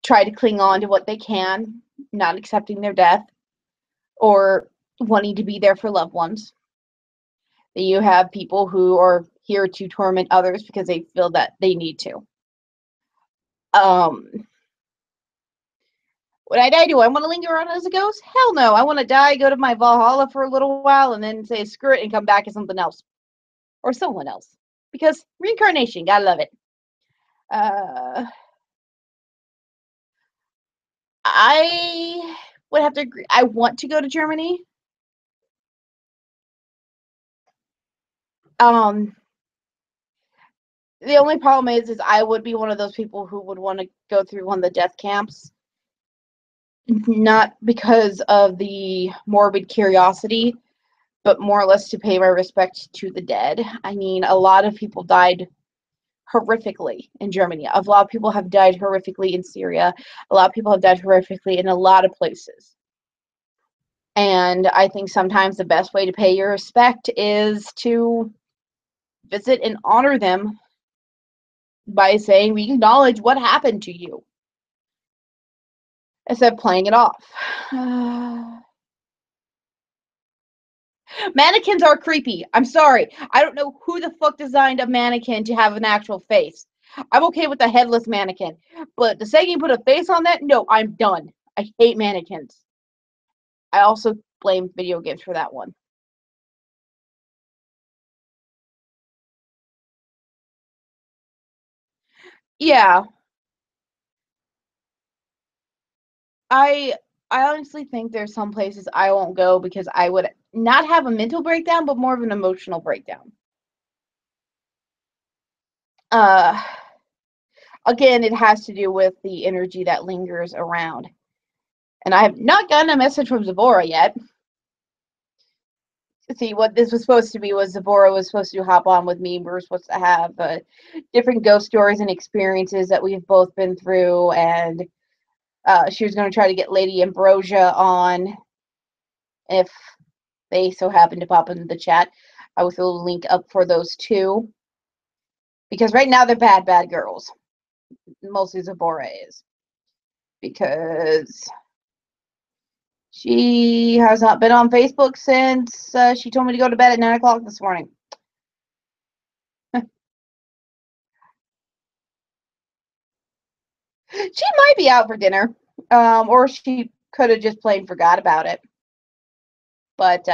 try to cling on to what they can, not accepting their death or wanting to be there for loved ones. Then you have people who are here to torment others because they feel that they need to. When I die, do I want to linger around as a ghost? Hell no. I want to die, go to my Valhalla for a little while, and then say screw it and come back as something else. Or someone else. Because reincarnation, gotta love it. I would have to agree. I want to go to Germany. The only problem is I would be one of those people who would want to go through one of the death camps. Not because of the morbid curiosity, but more or less to pay my respect to the dead. I mean, a lot of people died horrifically in Germany. A lot of people have died horrifically in Syria. A lot of people have died horrifically in a lot of places. And I think sometimes the best way to pay your respect is to visit and honor them by saying we acknowledge what happened to you instead of playing it off. Mannequins are creepy. I'm sorry. I don't know who the fuck designed a mannequin to have an actual face. I'm okay with the headless mannequin, but the second you put a face on that, no, I'm done. I hate mannequins. I also blame video games for that one. Yeah, I I honestly think there's some places I won't go because I would not have a mental breakdown, but more of an emotional breakdown. Uh, Again, it has to do with the energy that lingers around. And I have not gotten a message from Zavora yet. See, what this was supposed to be was Zavora was supposed to hop on with me. We were supposed to have different ghost stories and experiences that we've both been through, and she was going to try to get Lady Ambrosia on if they so happen to pop into the chat. I will throw a link up for those two because right now they're bad girls. Mostly Zavora is because she has not been on Facebook since she told me to go to bed at 9 o'clock this morning. She might be out for dinner, or she could have just plain forgot about it. But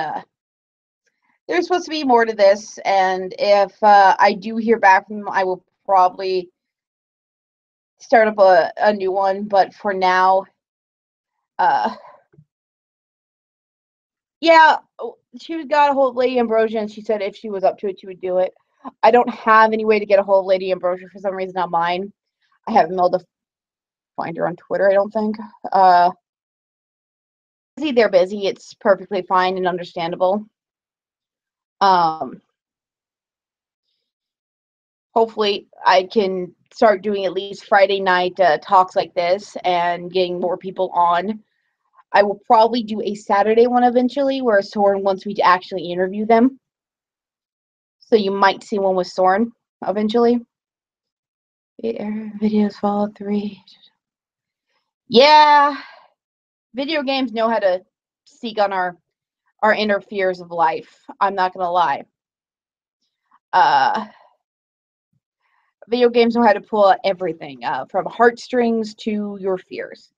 there's supposed to be more to this, and if I do hear back from them, I will probably start up a new one. But for now, uh, yeah, she got a hold of Lady Ambrosia, and she said if she was up to it, she would do it. I don't have any way to get a hold of Lady Ambrosia for some reason on mine. I haven't been able to find her on Twitter, I don't think. They're busy. It's perfectly fine and understandable. Um, Hopefully, I can start doing at least Friday night talks like this and getting more people on. I will probably do a Saturday one eventually where Soren wants me to actually interview them. So you might see one with Soren eventually. Videos follow 3. Yeah, video games know how to seek on our inner fears of life. I'm not gonna lie. Uh, Video games know how to pull out everything from heartstrings to your fears.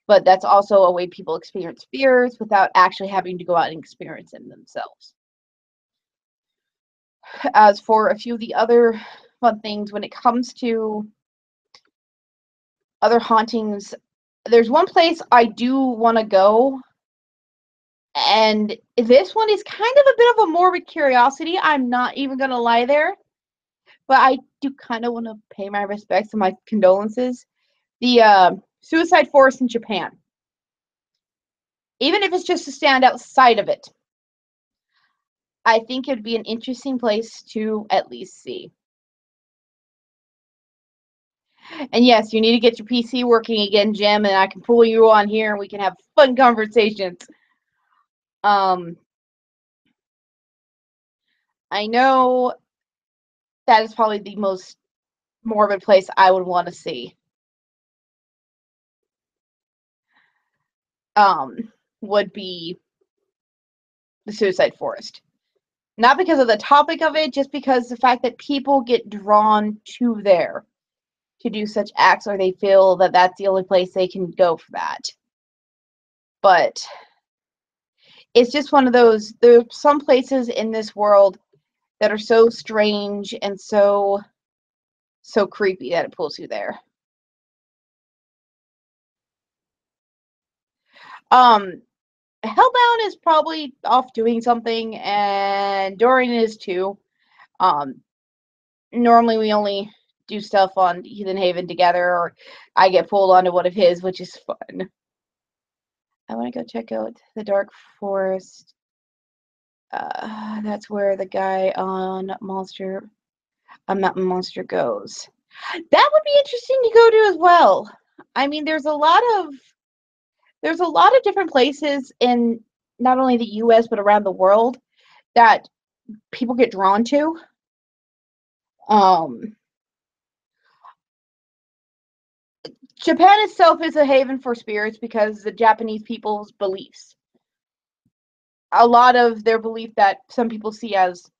But that's also a way people experience fears without actually having to go out and experience them themselves. As for a few of the other fun things, when it comes to other hauntings, there's one place I do want to go, and this one is kind of a bit of a morbid curiosity. I'm not even going to lie there, but I do kind of want to pay my respects and my condolences. The Suicide Forest in Japan. Even if it's just to stand outside of it, I think it'd be an interesting place to at least see. And yes, you need to get your PC working again, Jim, and I can pull you on here and we can have fun conversations. I know that is probably the most morbid place I would want to see. Would be the Suicide Forest. Not because of the topic of it, just because the fact that people get drawn to there to do such acts, or they feel that that's the only place they can go for that. But it's just one of those, there's some places in this world that are so strange and so creepy that it pulls you there. Hellbound is probably off doing something, and Dorian is too. Um, Normally we only do stuff on Heathen Haven together, or I get pulled onto one of his, which is fun. I want to go check out the Dark Forest. That's where the guy on Mountain Monster goes. That would be interesting to go to as well. I mean, there's a lot of different places in not only the U.S. but around the world that people get drawn to. Um, Japan itself is a haven for spirits because the Japanese people's beliefs. A lot of their belief that some people see as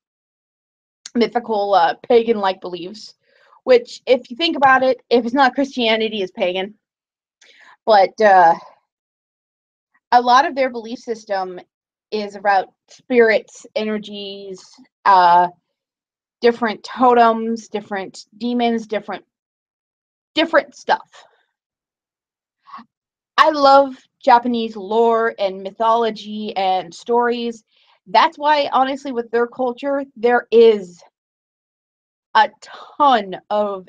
mythical, pagan-like beliefs, which, if you think about it, if it's not Christianity, is pagan. But a lot of their belief system is about spirits, energies, different totems, different demons, different stuff. I love Japanese lore and mythology and stories. That's why, honestly, with their culture, there is a ton of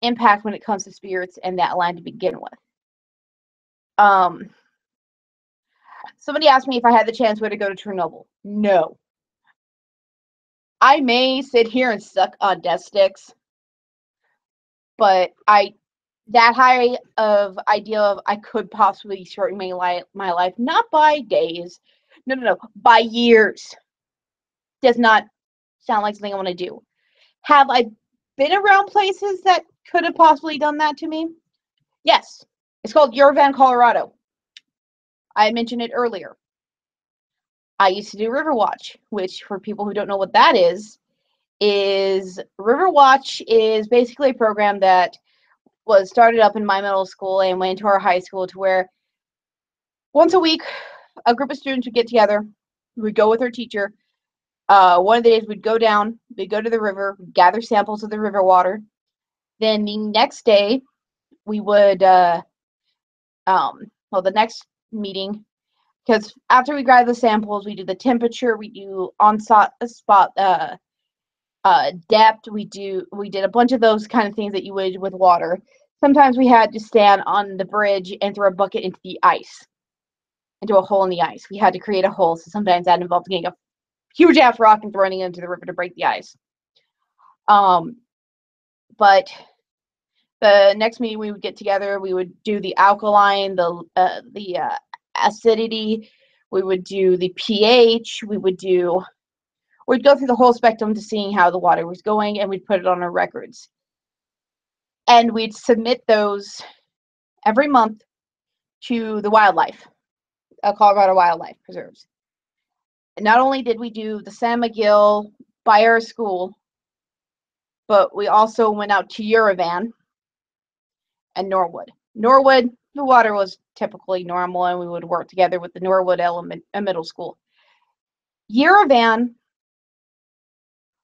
impact when it comes to spirits and that land to begin with. Somebody asked me if I had the chance where to go to Chernobyl. No. I may sit here and suck on death sticks, but that high of idea of I could possibly shorten my life, not by days, no, by years, does not sound like something I want to do. Have I been around places that could have possibly done that to me? Yes. It's called Yerevan, Colorado. I mentioned it earlier. I used to do Riverwatch, which, for people who don't know what that is Riverwatch is basically a program that was started up in my middle school and went into our high school, to where once a week a group of students would get together. We would go with our teacher. One of the days we'd go to the river, gather samples of the river water. Then the next day we would the next meeting, because after we gather the samples, we do the temperature, we do on-spot depth, we did a bunch of those kind of things that you would with water. Sometimes we had to stand on the bridge and throw a bucket into the ice, into a hole in the ice. We had to create a hole, so sometimes that involved getting a huge ass rock and throwing it into the river to break the ice. But the next meeting we would get together, we would do the alkaline, the acidity, we would do the pH, we'd go through the whole spectrum to seeing how the water was going, and we'd put it on our records. And we'd submit those every month to the wildlife, Colorado Wildlife Preserves. And not only did we do the San Miguel by our school, but we also went out to Yerevan and Norwood. Norwood, the water was typically normal, and we would work together with the Norwood middle school. Yerevan,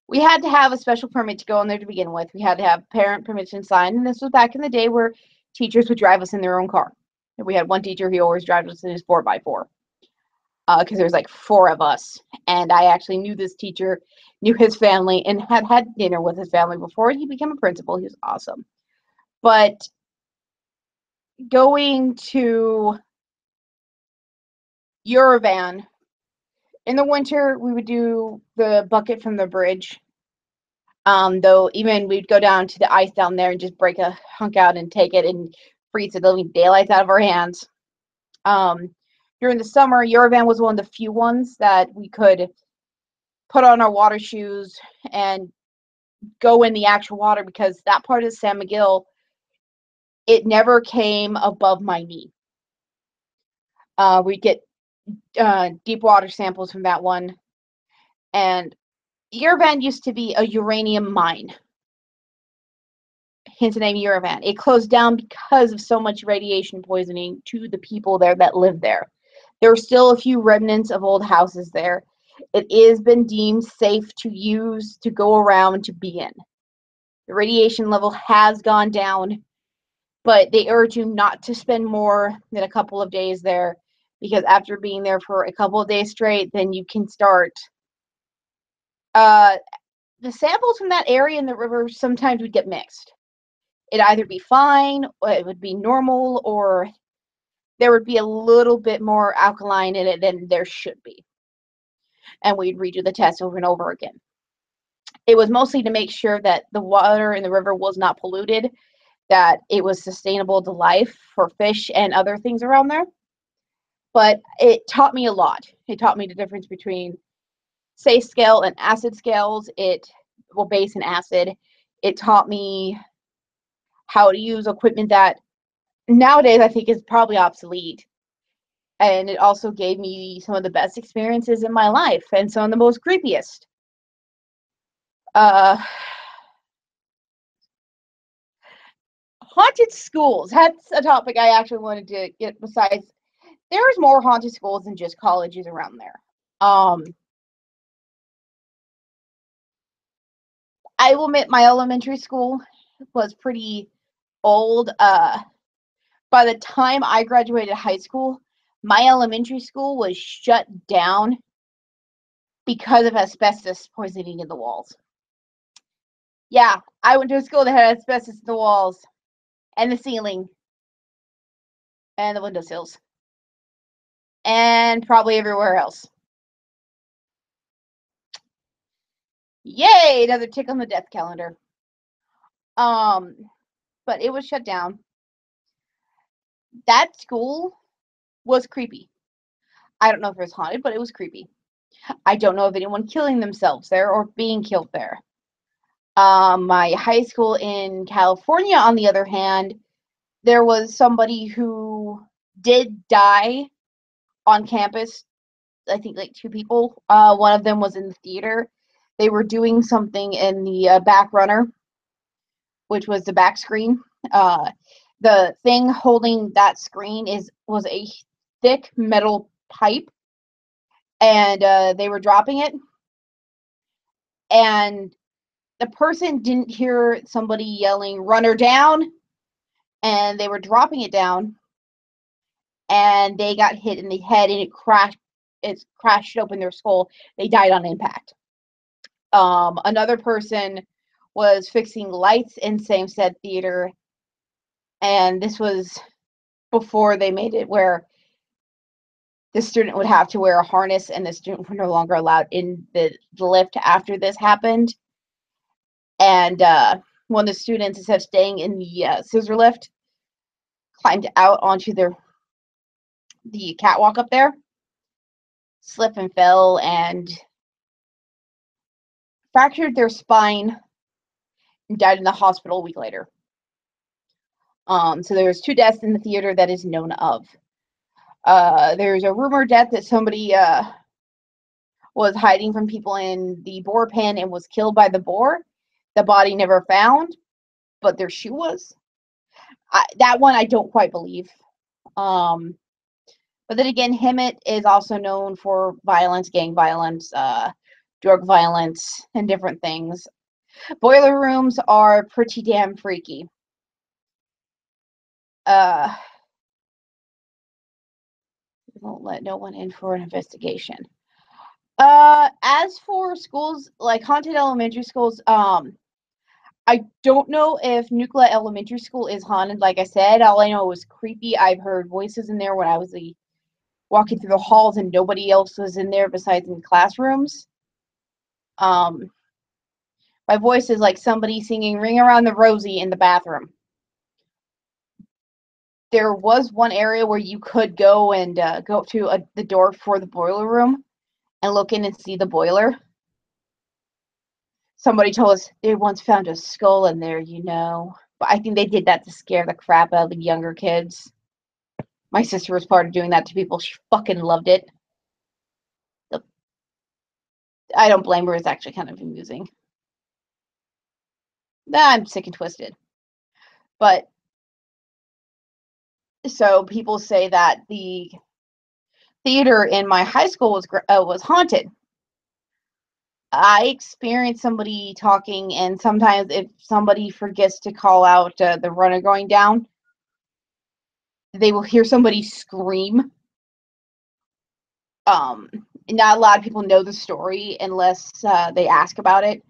we had to have a special permit to go in there to begin with. We had to have parent permission signed, and this was back in the day where teachers would drive us in their own car. We had one teacher who always drove us in his 4x4, because there was like 4 of us, and I actually knew this teacher, knew his family, and had dinner with his family before he became a principal. He was awesome. But going to Yerevan, in the winter, we would do the bucket from the bridge. Though even we'd go down to the ice down there and just break a hunk out and take it and freeze the living daylights out of our hands. During the summer, Yerevan was one of the few ones that we could put on our water shoes and go in the actual water, because that part of San Miguel, it never came above my knee. We'd get deep water samples from that one. And Yerevan used to be a uranium mine. Hence the name Yerevan. It closed down because of so much radiation poisoning to the people there that lived there. There are still a few remnants of old houses there. It has been deemed safe to use, to go around, to be in. The radiation level has gone down, but they urge you not to spend more than a couple of days there, because after being there for a couple of days straight, then you can start. The samples from that area in the river sometimes would get mixed. It'd either be fine, or it would be normal, or there would be a little bit more alkaline in it than there should be. And we'd redo the test over and over again. It was mostly to make sure that the water in the river was not polluted, that it was sustainable to life for fish and other things around there. But it taught me a lot. It taught me the difference between safe scale and acid scales. Base and acid. It taught me how to use equipment that nowadays I think is probably obsolete. And it also gave me some of the best experiences in my life and some of the most creepiest. Haunted schools. That's a topic I actually wanted to get. Besides, there's more haunted schools than just colleges around there. I will admit my elementary school was pretty old. By the time I graduated high school, my elementary school was shut down because of asbestos poisoning in the walls. Yeah, I went to a school that had asbestos in the walls and the ceiling and the windowsills and probably everywhere else. Yay, another tick on the death calendar. But it was shut down. That school was creepy. I don't know if it was haunted, but it was creepy. I don't know of anyone killing themselves there or being killed there. My high school in California, on the other hand, there was somebody who did die on campus. I think like 2 people. One of them was in the theater. They were doing something in the back runner, which was the back screen. The thing holding that screen was a thick metal pipe, and they were dropping it. And the person didn't hear somebody yelling, "Run her down!" And they were dropping it down, and they got hit in the head, and it crashed open their skull. They died on impact. Another person was fixing lights in same said theater, and this was before they made it where the student would have to wear a harness, and the student were no longer allowed in the lift after this happened. And one of the students, instead of staying in the scissor lift, climbed out onto the catwalk up there, slipped and fell, and fractured their spine and died in the hospital a week later. So there's 2 deaths in the theater that is known of. There's a rumored death that somebody was hiding from people in the boar pen and was killed by the boar. The body never found, but their shoe was. That one I don't quite believe. But then again, Hemet is also known for violence, gang violence, drug violence, and different things. Boiler rooms are pretty damn freaky. Won't let no one in for an investigation. As for schools, like haunted elementary schools, I don't know if Nuclear Elementary School is haunted. Like I said, all I know was creepy. I've heard voices in there when I was walking through the halls and nobody else was in there besides in classrooms. My voice is like somebody singing Ring Around the Rosie in the bathroom. There was one area where you could go and go up to the door for the boiler room and look in and see the boiler. Somebody told us they once found a skull in there, But I think they did that to scare the crap out of the younger kids. My sister was part of doing that to people. She fucking loved it. I don't blame her. It's actually kind of amusing. I'm sick and twisted. But so people say that the theater in my high school was haunted. I experienced somebody talking, and sometimes if somebody forgets to call out the runner going down, they will hear somebody scream. Um, Not a lot of people know the story unless they ask about it,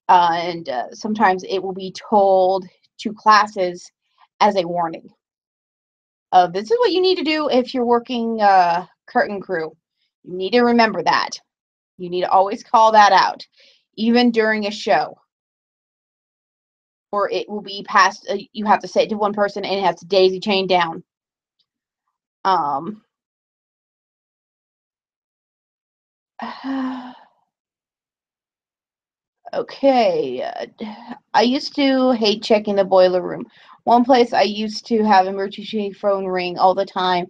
and sometimes it will be told to classes as a warning. This is what you need to do if you're working curtain crew. You need to remember that. You need to always call that out, even during a show. Or it will be passed. You have to say it to one person, and it has to daisy chain down. Um, okay. I used to hate checking the boiler room. One place I used to have emergency phone ring all the time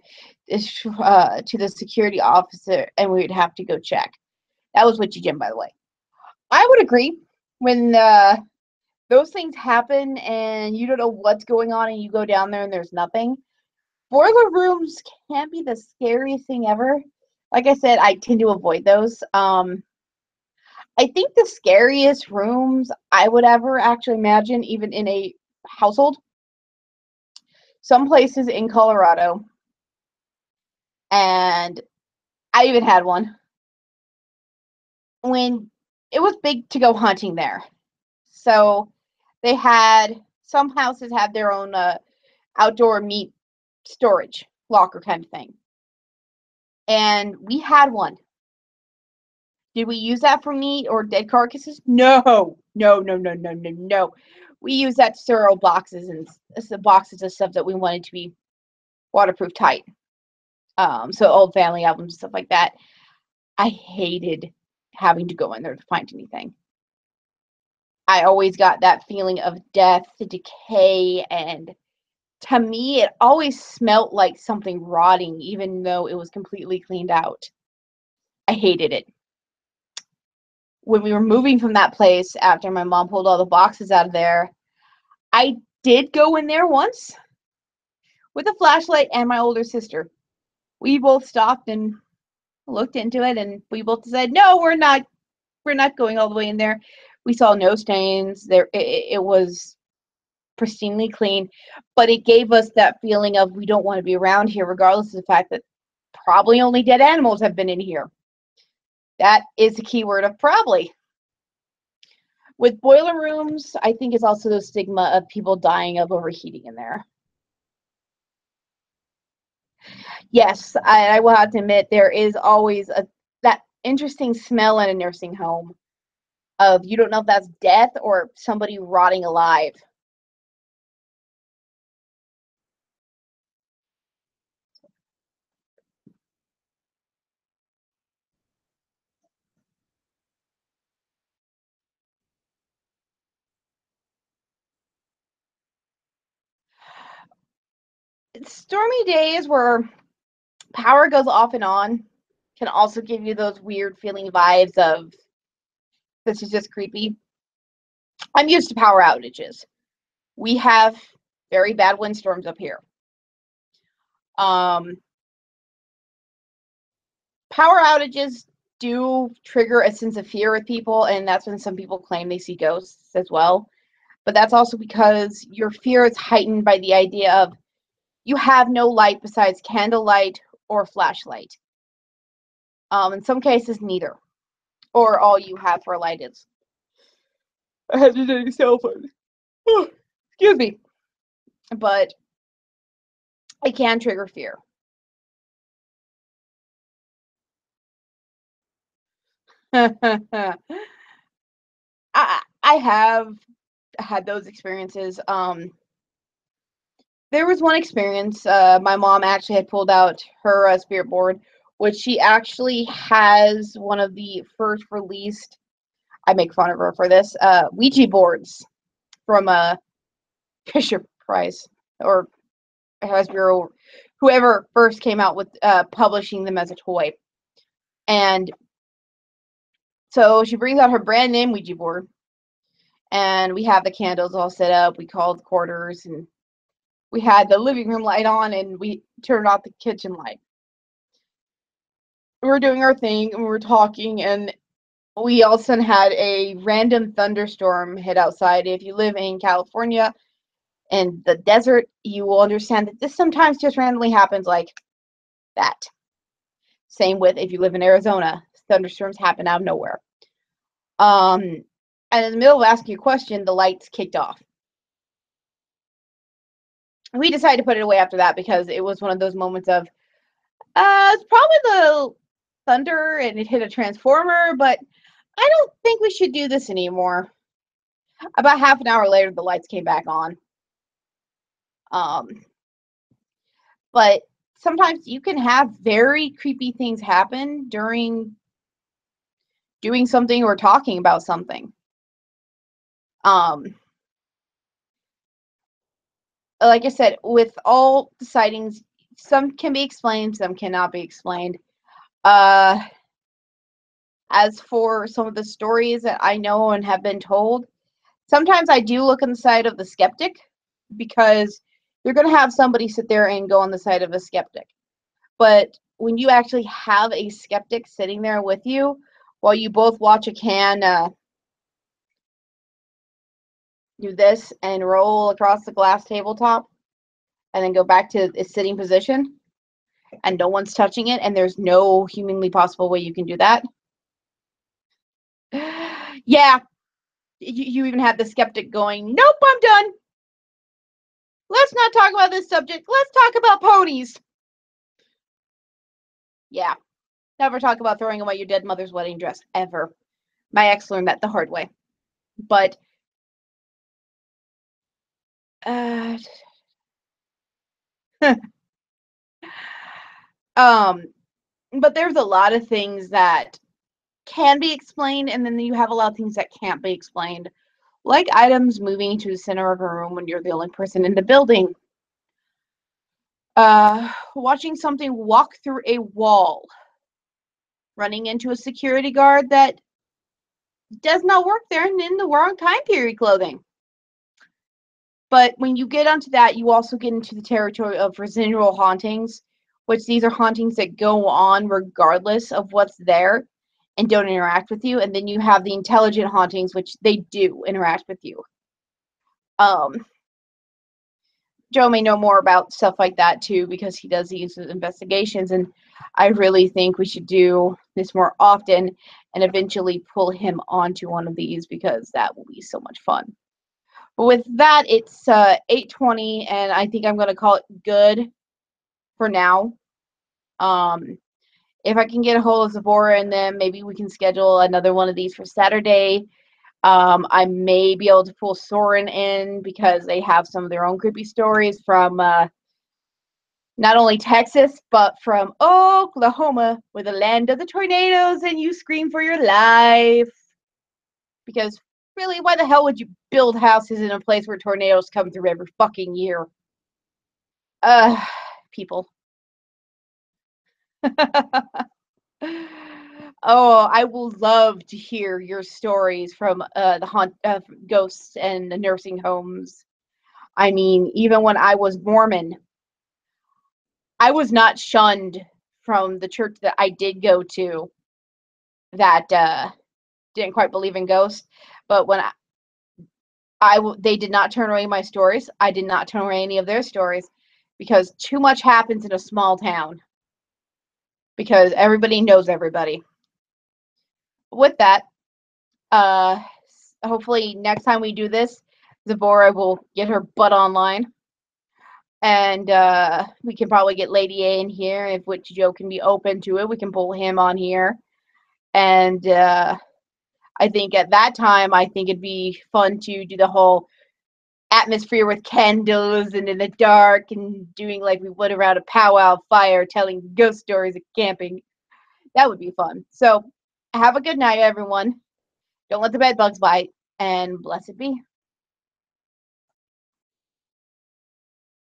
is to the security officer, and we would have to go check. That was Witchy Jim, by the way. I would agree. When those things happen and you don't know what's going on and you go down there and there's nothing, boiler rooms can be the scariest thing ever. Like I said, I tend to avoid those. I think the scariest rooms I would ever actually imagine, even in a household, some places in Colorado, and I even had one when it was big to go hunting there. So they had some houses had their own outdoor meat storage locker kind of thing, and we had one. Did we use that for meat or dead carcasses? No, no, no, no, no, no, no. We used that to store our boxes and boxes of stuff that we wanted to be waterproof tight. So old family albums and stuff like that. I hated having to go in there to find anything. I always got that feeling of death, decay, and to me, it always smelt like something rotting, even though it was completely cleaned out. I hated it. When we were moving from that place after my mom pulled all the boxes out of there, I did go in there once with a flashlight and my older sister. We both stopped and looked into it, and we both said, "No, we're not going all the way in there." We saw no stains. It was pristinely clean, but it gave us that feeling of we don't want to be around here, regardless of the fact that probably only dead animals have been in here. That is the key word of probably. With boiler rooms, I think it's also the stigma of people dying of overheating in there. Yes, I will have to admit there is always that interesting smell in a nursing home of you don't know if that's death or somebody rotting alive. Stormy days where power goes off and on can also give you those weird feeling vibes of this is just creepy. I'm used to power outages. We have very bad windstorms up here. Um, Power outages do trigger a sense of fear with people, and that's when some people claim they see ghosts as well. But that's also because your fear is heightened by the idea of you have no light besides candlelight or flashlight. In some cases, neither, or all you have for a light is a hesitating cell phone. Excuse me, but it can trigger fear. I I have had those experiences. There was one experience. My mom actually had pulled out her spirit board, which she actually has one of the first released. I make fun of her for this. Ouija boards from Fisher Price or Hasbro, whoever first came out with publishing them as a toy. And So she brings out her brand name Ouija board, and we have the candles all set up. We called quarters, and we had the living room light on, and we turned off the kitchen light. We were doing our thing, and we were talking, and we all of a sudden had a random thunderstorm hit outside. If you live in California and the desert, you will understand that this sometimes just randomly happens like that. Same with if you live in Arizona, thunderstorms happen out of nowhere. And in the middle of asking a question, the lights kicked off. We decided to put it away after that because it was one of those moments of, it's probably the thunder and it hit a transformer, but I don't think we should do this anymore. About half an hour later, the lights came back on. But sometimes you can have very creepy things happen during doing something or talking about something. Like I said, with all the sightings, some can be explained, some cannot be explained. As for some of the stories that I know and have been told, sometimes I do look on the side of the skeptic, because you're going to have somebody sit there and go on the side of a skeptic. But when you actually have a skeptic sitting there with you while you both watch a can do this and roll across the glass tabletop and then go back to its sitting position and no one's touching it and there's no humanly possible way you can do that. Yeah, you even have the skeptic going, nope, I'm done. Let's not talk about this subject. Let's talk about ponies. Yeah, never talk about throwing away your dead mother's wedding dress, ever. My ex learned that the hard way. But but there's a lot of things that can be explained, and then you have a lot of things that can't be explained, like items moving to the center of a room when you're the only person in the building. Watching something walk through a wall, running into a security guard that does not work there and in the wrong time period clothing. But when you get onto that, you also get into the territory of residual hauntings, which these are hauntings that go on regardless of what's there and don't interact with you. And then you have the intelligent hauntings, which they do interact with you. Joe may know more about stuff like that too, because he does these investigations, and I really think we should do this more often and eventually pull him onto one of these, because that will be so much fun. But with that, it's 8:20, and I think I'm going to call it good for now. If I can get a hold of Zipporah, and then maybe we can schedule another one of these for Saturday. I may be able to pull Soren in, because they have some of their own creepy stories from not only Texas, but from Oklahoma, where the land of the tornadoes, and you scream for your life. Because really, why the hell would you build houses in a place where tornadoes come through every fucking year? People. Oh, I will love to hear your stories from the ghosts and the nursing homes. I mean, even when I was Mormon, I was not shunned from the church that I did go to that didn't quite believe in ghosts. But when they did not turn away my stories, I did not turn away any of their stories, because too much happens in a small town. Because everybody knows everybody. With that, hopefully next time we do this, Zipporah will get her butt online. And we can probably get Lady A in here. If which Joe can be open to it, we can pull him on here. And I think at that time, I think it'd be fun to do the whole atmosphere with candles and in the dark and doing like we would around a powwow fire, telling ghost stories at camping. That would be fun. So have a good night, everyone. Don't let the bed bugs bite, and blessed be.